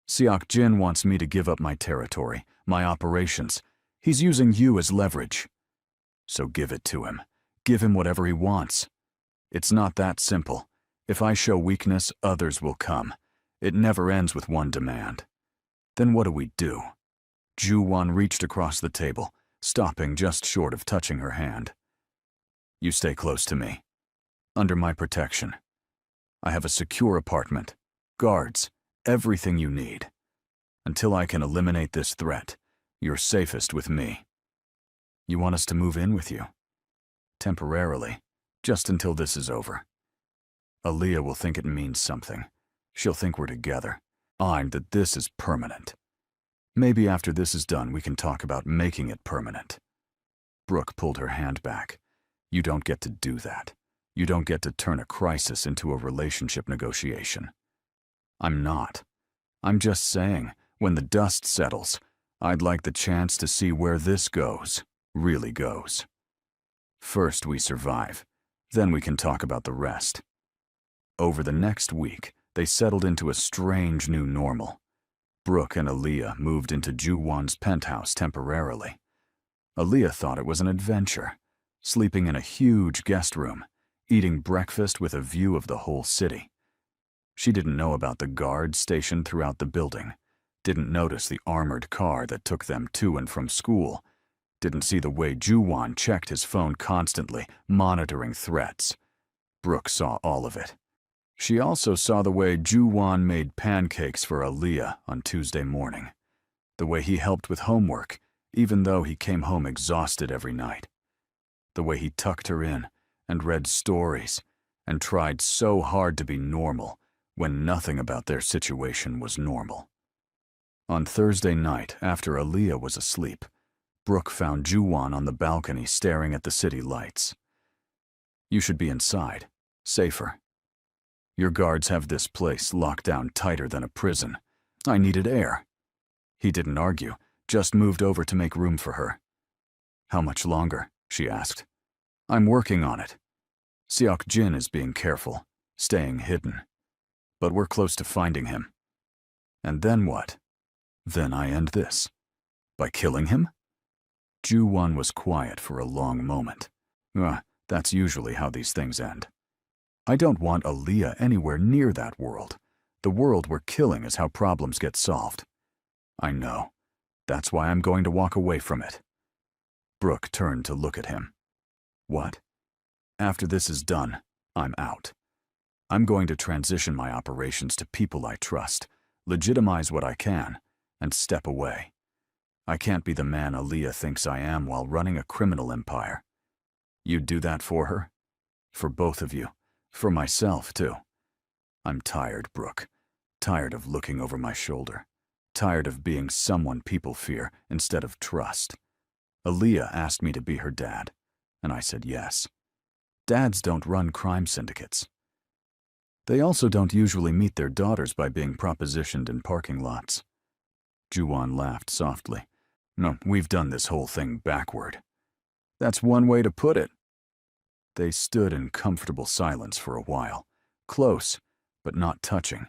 Seok Jin wants me to give up my territory, my operations. He's using you as leverage. So give it to him. Give him whatever he wants. It's not that simple. If I show weakness, others will come. It never ends with one demand. Then what do we do? Ju-won reached across the table, stopping just short of touching her hand. You stay close to me. Under my protection. I have a secure apartment, guards, everything you need. Until I can eliminate this threat, you're safest with me. You want us to move in with you? Temporarily, just until this is over. Aaliyah will think it means something. She'll think we're together. That this is permanent. Maybe after this is done, we can talk about making it permanent. Brooke pulled her hand back. You don't get to do that. You don't get to turn a crisis into a relationship negotiation. I'm not. I'm just saying, when the dust settles, I'd like the chance to see where this goes, really goes. First we survive, then we can talk about the rest. Over the next week, they settled into a strange new normal. Brooke and Aaliyah moved into Ju-won's penthouse temporarily. Aaliyah thought it was an adventure, sleeping in a huge guest room, eating breakfast with a view of the whole city. She didn't know about the guards stationed throughout the building, didn't notice the armored car that took them to and from school, didn't see the way Ju-won checked his phone constantly, monitoring threats. Brooke saw all of it. She also saw the way Ju-won made pancakes for Aaliyah on Tuesday morning, the way he helped with homework, even though he came home exhausted every night, the way he tucked her in and read stories and tried so hard to be normal when nothing about their situation was normal. On Thursday night, after Aaliyah was asleep, Brooke found Ju-won on the balcony staring at the city lights. You should be inside, safer. Your guards have this place locked down tighter than a prison. I needed air. He didn't argue, just moved over to make room for her. How much longer? She asked. I'm working on it. Seok Jin is being careful, staying hidden. But we're close to finding him. And then what? Then I end this. By killing him? Ju-won was quiet for a long moment. That's usually how these things end. I don't want Aaliyah anywhere near that world. The world we're killing is how problems get solved. I know. That's why I'm going to walk away from it. Brooke turned to look at him. What? After this is done, I'm out. I'm going to transition my operations to people I trust, legitimize what I can, and step away. I can't be the man Aaliyah thinks I am while running a criminal empire. You'd do that for her? For both of you. For myself, too. I'm tired, Brooke. Tired of looking over my shoulder. Tired of being someone people fear instead of trust. Aaliyah asked me to be her dad, and I said yes. Dads don't run crime syndicates. They also don't usually meet their daughters by being propositioned in parking lots. Ju-won laughed softly. No, we've done this whole thing backward. That's one way to put it. They stood in comfortable silence for a while, close, but not touching,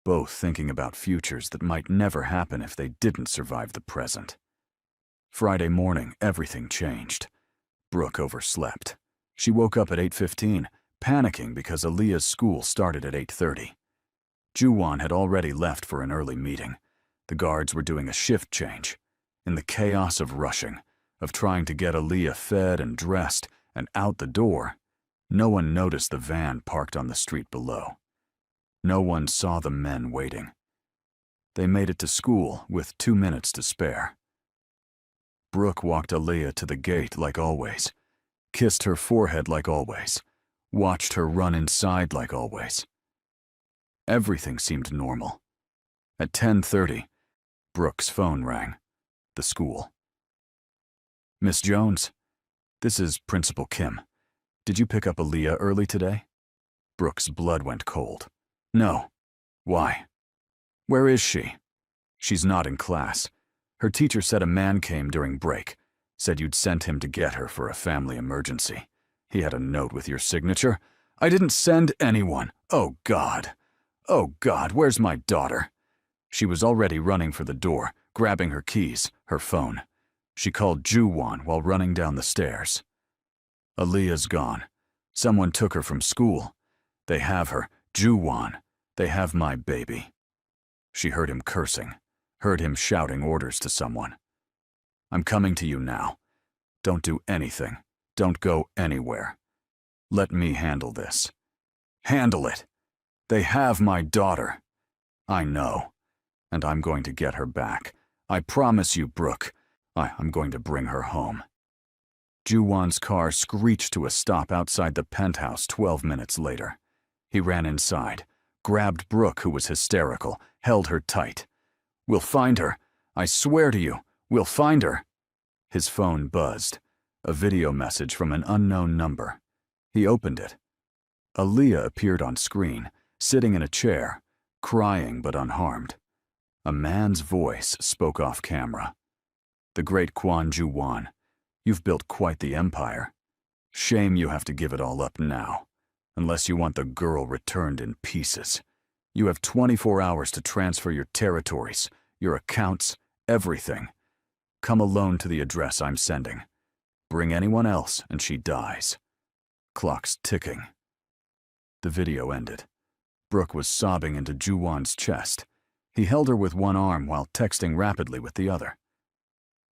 both thinking about futures that might never happen if they didn't survive the present. Friday morning, everything changed. Brooke overslept. She woke up at 8:15, panicking because Aaliyah's school started at 8:30. Ju-won had already left for an early meeting. The guards were doing a shift change. In the chaos of rushing, of trying to get Aaliyah fed and dressed, and out the door, no one noticed the van parked on the street below. No one saw the men waiting. They made it to school with 2 minutes to spare. Brooke walked Aaliyah to the gate like always, kissed her forehead like always, watched her run inside like always. Everything seemed normal. At 10:30, Brooke's phone rang. The school. Miss Jones? This is Principal Kim. Did you pick up Aaliyah early today? Brooke's blood went cold. No. Why? Where is she? She's not in class. Her teacher said a man came during break, said you'd sent him to get her for a family emergency. He had a note with your signature. I didn't send anyone. Oh, God. Oh, God, where's my daughter? She was already running for the door, grabbing her keys, her phone. She called Ju-won while running down the stairs. Aaliyah's gone. Someone took her from school. They have her, Ju-won. They have my baby. She heard him cursing, heard him shouting orders to someone. I'm coming to you now. Don't do anything. Don't go anywhere. Let me handle this. Handle it. They have my daughter. I know. And I'm going to get her back. I promise you, Brooke. I'm going to bring her home. Ju-won's car screeched to a stop outside the penthouse 12 minutes later. He ran inside, grabbed Brooke, who was hysterical, held her tight. We'll find her. I swear to you, we'll find her. His phone buzzed. A video message from an unknown number. He opened it. Aaliyah appeared on screen, sitting in a chair, crying but unharmed. A man's voice spoke off camera. The great Kwon Ju-won, you've built quite the empire. Shame you have to give it all up now, unless you want the girl returned in pieces. You have 24 hours to transfer your territories, your accounts, everything. Come alone to the address I'm sending. Bring anyone else and she dies. Clock's ticking. The video ended. Brooke was sobbing into Ju-won's chest. He held her with one arm while texting rapidly with the other.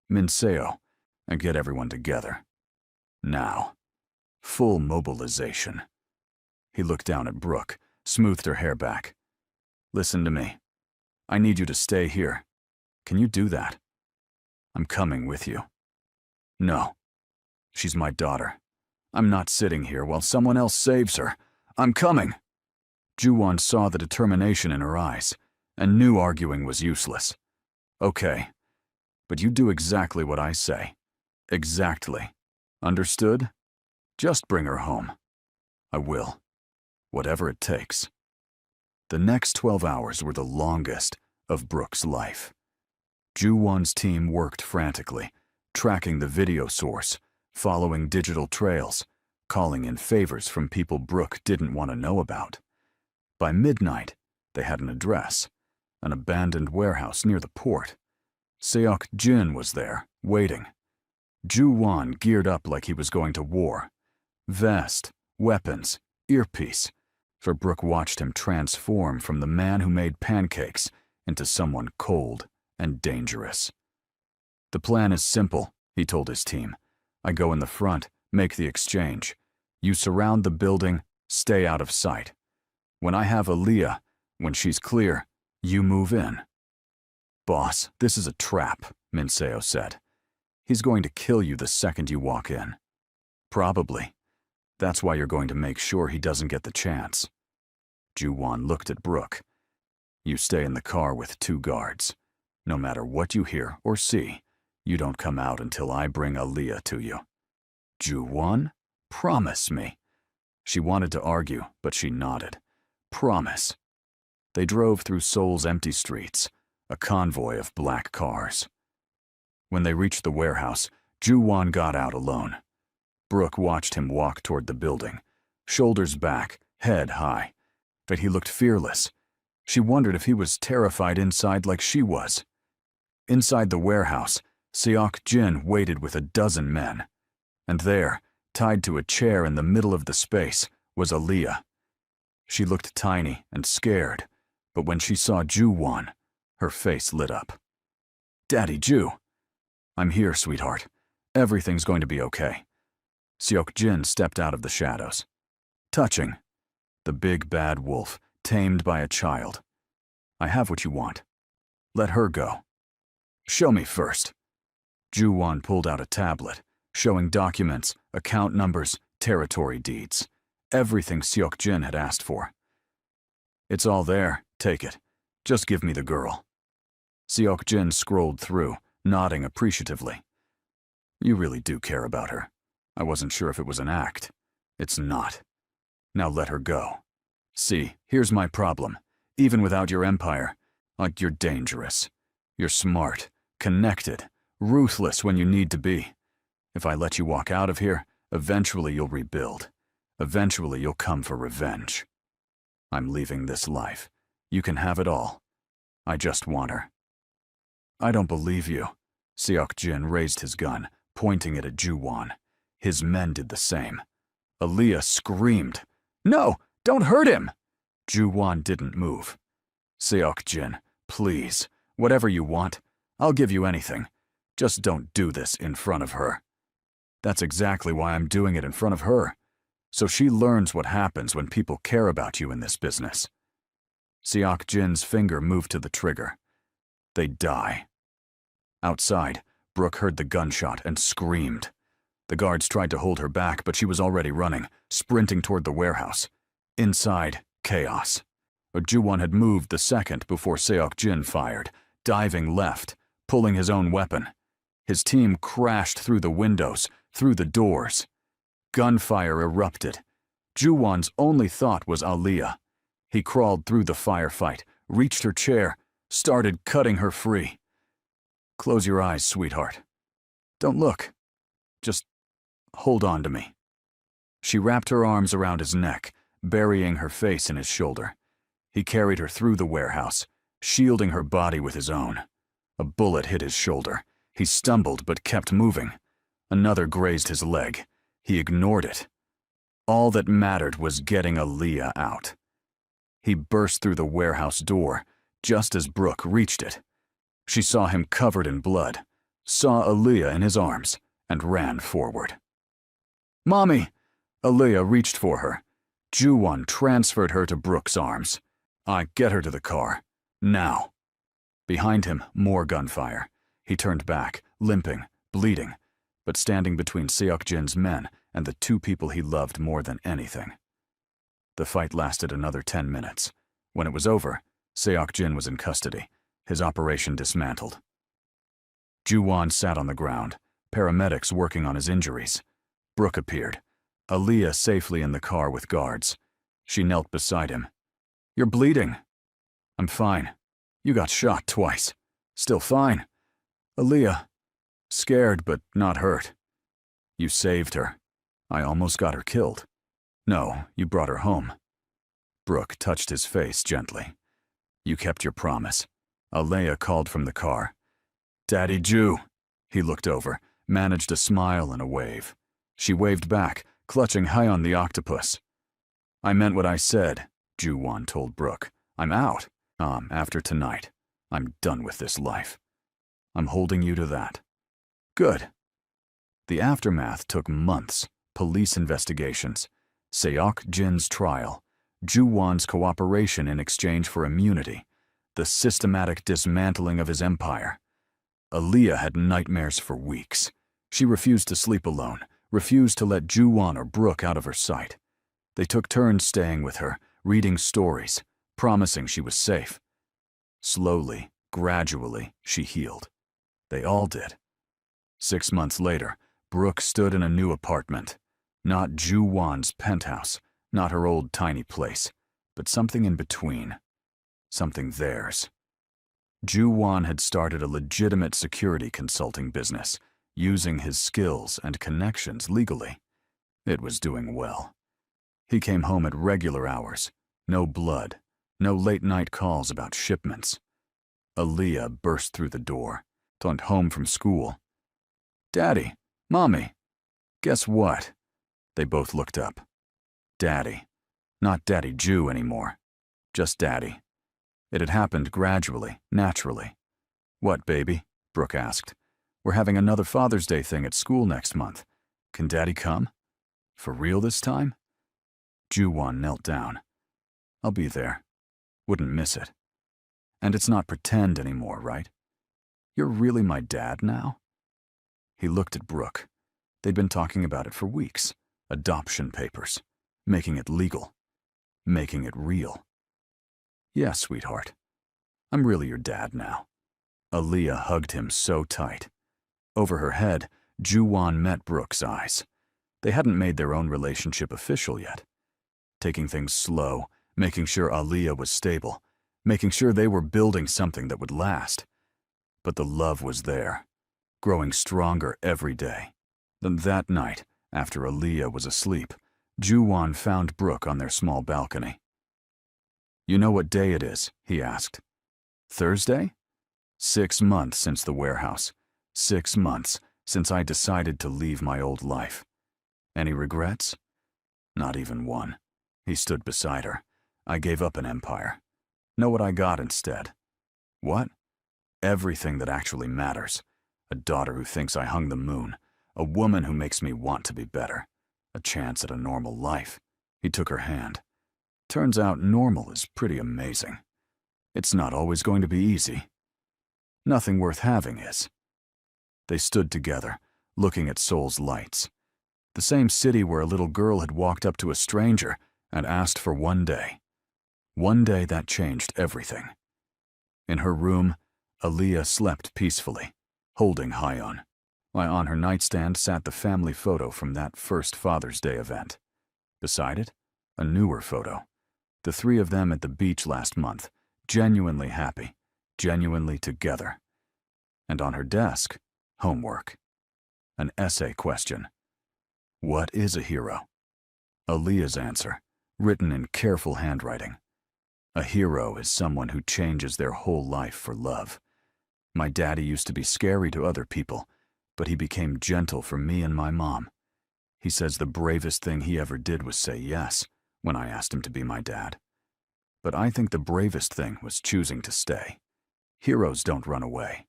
Minseo, and get everyone together. Now. Full mobilization. He looked down at Brooke, smoothed her hair back. Listen to me. I need you to stay here. Can you do that? I'm coming with you. No. She's my daughter. I'm not sitting here while someone else saves her. I'm coming. Ju-won saw the determination in her eyes, and knew arguing was useless. Okay. But you do exactly what I say. Exactly. Understood? Just bring her home. I will. Whatever it takes. The next 12 hours were the longest of Brooke's life. Ju-won's team worked frantically, tracking the video source, following digital trails, calling in favors from people Brooke didn't want to know about. By midnight, they had an address, an abandoned warehouse near the port. Seok-jin was there, waiting. Ju-won geared up like he was going to war. Vest, weapons, earpiece. For Brooke watched him transform from the man who made pancakes into someone cold and dangerous. The plan is simple, he told his team. I go in the front, make the exchange. You surround the building, stay out of sight. When I have Aaliyah, when she's clear, you move in. Boss, this is a trap, Minseo said. He's going to kill you the second you walk in. Probably. That's why you're going to make sure he doesn't get the chance. Ju-won looked at Brooke. You stay in the car with 2 guards. No matter what you hear or see, you don't come out until I bring Aaliyah to you. Ju-won? Promise me. She wanted to argue, but she nodded. Promise. They drove through Seoul's empty streets, a convoy of black cars. When they reached the warehouse, Ju-won got out alone. Brooke watched him walk toward the building, shoulders back, head high. But he looked fearless. She wondered if he was terrified inside like she was. Inside the warehouse, Seok-jin waited with a dozen men. And there, tied to a chair in the middle of the space, was Aaliyah. She looked tiny and scared, but when she saw Ju-won, her face lit up. Daddy Ju. I'm here, sweetheart. Everything's going to be okay. Seok-jin stepped out of the shadows. Touching. The big bad wolf, tamed by a child. I have what you want. Let her go. Show me first. Ju-won pulled out a tablet, showing documents, account numbers, territory deeds. Everything Seok-jin had asked for. It's all there. Take it. Just give me the girl. Seok-jin scrolled through, nodding appreciatively. You really do care about her. I wasn't sure if it was an act. It's not. Now let her go. See, here's my problem. Even without your empire, you're dangerous. You're smart, connected, ruthless when you need to be. If I let you walk out of here, Eventually you'll rebuild. Eventually you'll come for revenge. I'm leaving this life. You can have it all. I just want her." "I don't believe you." Seok-jin raised his gun, pointing it at Ju-won. His men did the same. Aaliyah screamed, "No, don't hurt him!" Ju-won didn't move. "Seok-jin, please, whatever you want, I'll give you anything. Just don't do this in front of her." "That's exactly why I'm doing it in front of her. So she learns what happens when people care about you in this business." Seok-jin's finger moved to the trigger. "They die." Outside, Brooke heard the gunshot and screamed. The guards tried to hold her back, but she was already running, sprinting toward the warehouse. Inside, chaos. Ju-won had moved the second before Seok-jin fired, diving left, pulling his own weapon. His team crashed through the windows, through the doors. Gunfire erupted. Ju-won's only thought was Aaliyah. He crawled through the firefight, reached her chair, started cutting her free. "Close your eyes, sweetheart. Don't look. Just hold on to me." She wrapped her arms around his neck, burying her face in his shoulder. He carried her through the warehouse, shielding her body with his own. A bullet hit his shoulder. He stumbled but kept moving. Another grazed his leg. He ignored it. All that mattered was getting Aaliyah out. He burst through the warehouse door, just as Brooke reached it. She saw him covered in blood, saw Aaliyah in his arms, and ran forward. "Mommy!" Aaliyah reached for her. Ju-won transferred her to Brooke's arms. Get her to the car. Now." Behind him, more gunfire. He turned back, limping, bleeding, but standing between Seok-jin's men and the two people he loved more than anything. The fight lasted another 10 minutes. When it was over, Seok-jin was in custody, his operation dismantled. Ju-won sat on the ground, paramedics working on his injuries. Brooke appeared, Aaliyah safely in the car with guards. She knelt beside him. "You're bleeding." "I'm fine. You got shot twice. Still fine." "Aaliyah." "Scared but not hurt." "You saved her. I almost got her killed." "No, you brought her home." Brooke touched his face gently. "You kept your promise." Aaliyah called from the car. "Daddy Ju." He looked over, managed a smile and a wave. She waved back, clutching high on the octopus. "I meant what I said," Ju-won told Brooke. "I'm out. After tonight. I'm done with this life. I'm holding you to that." "Good." The aftermath took months. Police investigations, Seok-jin's trial, Ju-won's cooperation in exchange for immunity, the systematic dismantling of his empire. Aaliyah had nightmares for weeks. She refused to sleep alone, refused to let Ju-won or Brooke out of her sight. They took turns staying with her, reading stories, promising she was safe. Slowly, gradually, she healed. They all did. 6 months later, Brooke stood in a new apartment. Not Ju-won's penthouse, not her old tiny place, but something in between. Something theirs. Ju-won had started a legitimate security consulting business, using his skills and connections legally. It was doing well. He came home at regular hours. No blood, no late-night calls about shipments. Aaliyah burst through the door, went home from school. "Daddy, Mommy, guess what?" They both looked up. Daddy. Not Daddy Ju anymore. Just Daddy. It had happened gradually, naturally. "What, baby?" Brooke asked. "We're having another Father's Day thing at school next month. Can Daddy come? For real this time?" Ju-won knelt down. "I'll be there. Wouldn't miss it. And it's not pretend anymore, right? You're really my dad now?" He looked at Brooke. They'd been talking about it for weeks. Adoption papers. Making it legal. Making it real. "Yeah, sweetheart. I'm really your dad now." Aaliyah hugged him so tight. Over her head, Ju-won met Brooke's eyes. They hadn't made their own relationship official yet. Taking things slow, making sure Aaliyah was stable, making sure they were building something that would last. But the love was there, growing stronger every day. Then that night, After Aaliyah was asleep, Ju-won found Brooke on their small balcony. "You know what day it is?" he asked. "Thursday? 6 months since the warehouse. 6 months since I decided to leave my old life. Any regrets?" "Not even one." He stood beside her. "I gave up an empire. Know what I got instead?" "What?" "Everything that actually matters. A daughter who thinks I hung the moon. A woman who makes me want to be better. A chance at a normal life." He took her hand. "Turns out normal is pretty amazing. It's not always going to be easy. Nothing worth having is." They stood together, looking at Seoul's lights. The same city where a little girl had walked up to a stranger and asked for one day. One day that changed everything. In her room, Aaliyah slept peacefully, holding Hyun, while on her nightstand sat the family photo from that first Father's Day event. Beside it, a newer photo. The three of them at the beach last month, genuinely happy, genuinely together. And on her desk, homework. An essay question. What is a hero? Aaliyah's answer, written in careful handwriting. A hero is someone who changes their whole life for love. My daddy used to be scary to other people, but he became gentle for me and my mom. He says the bravest thing he ever did was say yes when I asked him to be my dad. But I think the bravest thing was choosing to stay. Heroes don't run away.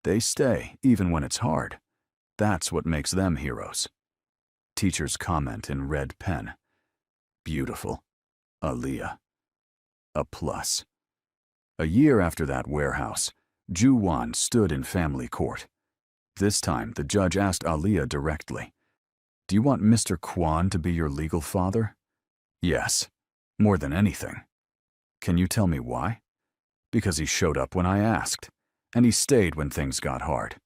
They stay even when it's hard. That's what makes them heroes. Teacher's comment in red pen. Beautiful. Aaliyah. A plus. A year after that warehouse, Ju-won stood in family court. This time, the judge asked Aaliyah directly, "Do you want Mr. Kwon to be your legal father?" "Yes, more than anything." "Can you tell me why?" "Because he showed up when I asked, and he stayed when things got hard.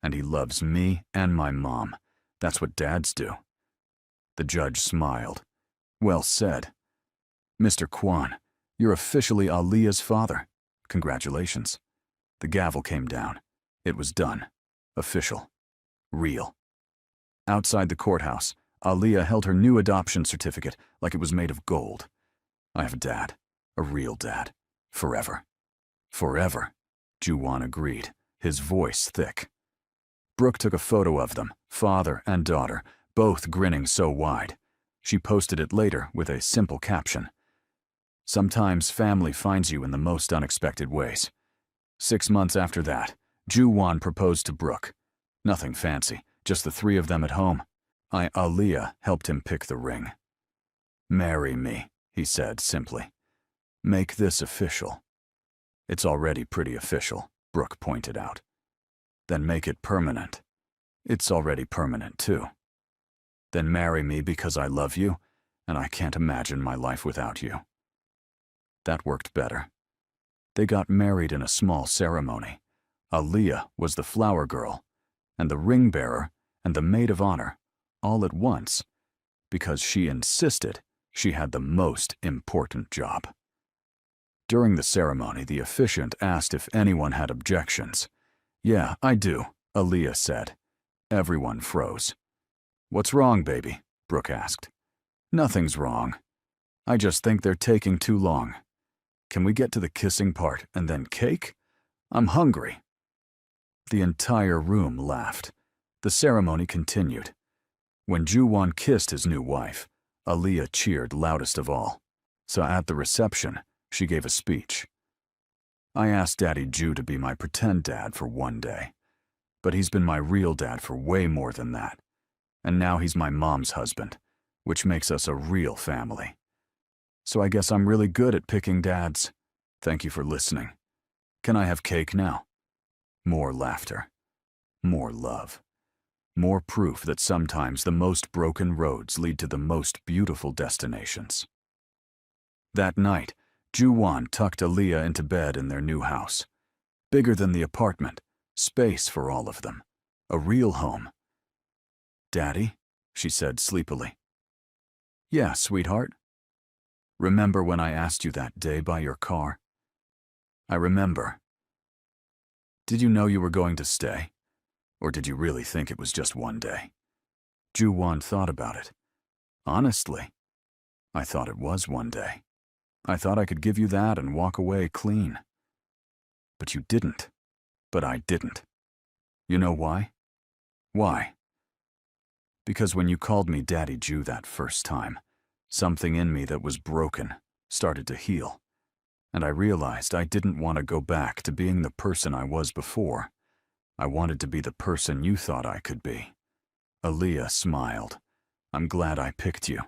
And he loves me and my mom. That's what dads do." The judge smiled. "Well said. Mr. Kwon, you're officially Aaliyah's father. Congratulations." The gavel came down. It was done. Official. Real. Outside the courthouse, Aaliyah held her new adoption certificate like it was made of gold. "I have a dad. A real dad. Forever." "Forever," Ju-won agreed, his voice thick. Brooke took a photo of them, father and daughter, both grinning so wide. She posted it later with a simple caption. "Sometimes family finds you in the most unexpected ways." 6 months after that, Ju-won proposed to Brooke. Nothing fancy, just the three of them at home. Aaliyah helped him pick the ring. "Marry me," he said simply. "Make this official." "It's already pretty official," Brooke pointed out. "Then make it permanent." "It's already permanent too." "Then marry me because I love you, and I can't imagine my life without you." That worked better. They got married in a small ceremony. Aaliyah was the flower girl, and the ring bearer and the maid of honor, all at once, because she insisted she had the most important job. During the ceremony, the officiant asked if anyone had objections. "Yeah, I do," Aaliyah said. Everyone froze. "What's wrong, baby?" Brooke asked. "Nothing's wrong. I just think they're taking too long. Can we get to the kissing part and then cake? I'm hungry." The entire room laughed. The ceremony continued. When Ju-won kissed his new wife, Aaliyah cheered loudest of all. So at the reception, she gave a speech. "I asked Daddy Ju to be my pretend dad for one day. But he's been my real dad for way more than that. And now he's my mom's husband, which makes us a real family. So I guess I'm really good at picking dads. Thank you for listening. Can I have cake now?" More laughter. More love. More proof that sometimes the most broken roads lead to the most beautiful destinations. That night, Ju-won tucked Aaliyah into bed in their new house. Bigger than the apartment, space for all of them. A real home. "Daddy," she said sleepily. "Yeah, sweetheart. Remember when I asked you that day by your car?" "I remember. Did you know you were going to stay? Or did you really think it was just one day?" Ju-won thought about it. Honestly, I thought it was one day. I thought I could give you that and walk away clean. But you didn't. But I didn't. You know why? Why? Because when you called me Daddy Ju that first time, something in me that was broken started to heal. And I realized I didn't want to go back to being the person I was before. I wanted to be the person you thought I could be. Aaliyah smiled. I'm glad I picked you.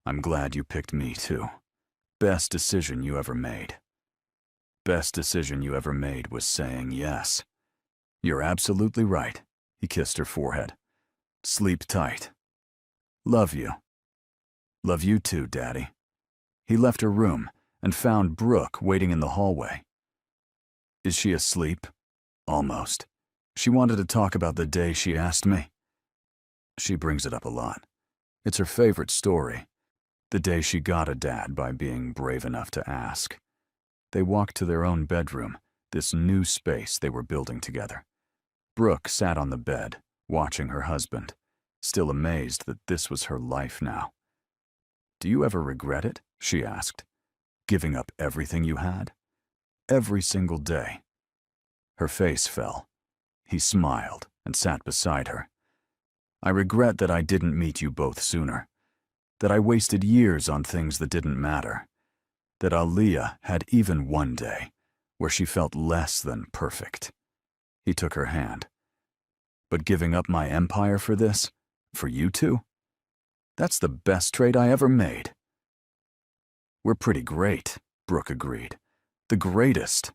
I'm glad you picked me too. Best decision you ever made. Best decision you ever made was saying yes. You're absolutely right. He kissed her forehead. Sleep tight. Love you. Love you too, Daddy. He left her room and found Brooke waiting in the hallway. Is she asleep? Almost. She wanted to talk about the day she asked me. She brings it up a lot. It's her favorite story. The day she got a dad by being brave enough to ask. They walked to their own bedroom, this new space they were building together. Brooke sat on the bed, watching her husband, still amazed that this was her life now. Do you ever regret it? She asked. Giving up everything you had? Every single day. Her face fell. He smiled and sat beside her. I regret that I didn't meet you both sooner. That I wasted years on things that didn't matter. That Aaliyah had even one day where she felt less than perfect. He took her hand. But giving up my empire for this? For you two? That's the best trade I ever made. We're pretty great, Brooke agreed. The greatest.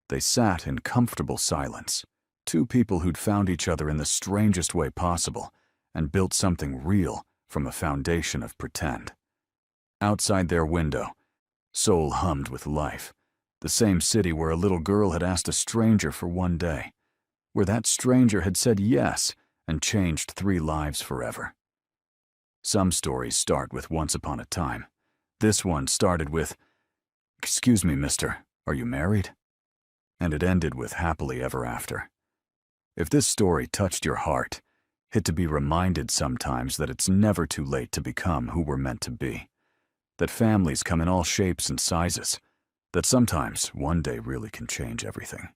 They sat in comfortable silence. Two people who'd found each other in the strangest way possible and built something real from a foundation of pretend. Outside their window, Seoul hummed with life. The same city where a little girl had asked a stranger for one day. Where that stranger had said yes and changed 3 lives forever. Some stories start with once upon a time. This one started with, "Excuse me, mister, are you married?" And it ended with happily ever after. If this story touched your heart, hit to be reminded sometimes that it's never too late to become who we're meant to be. That families come in all shapes and sizes. That sometimes one day really can change everything.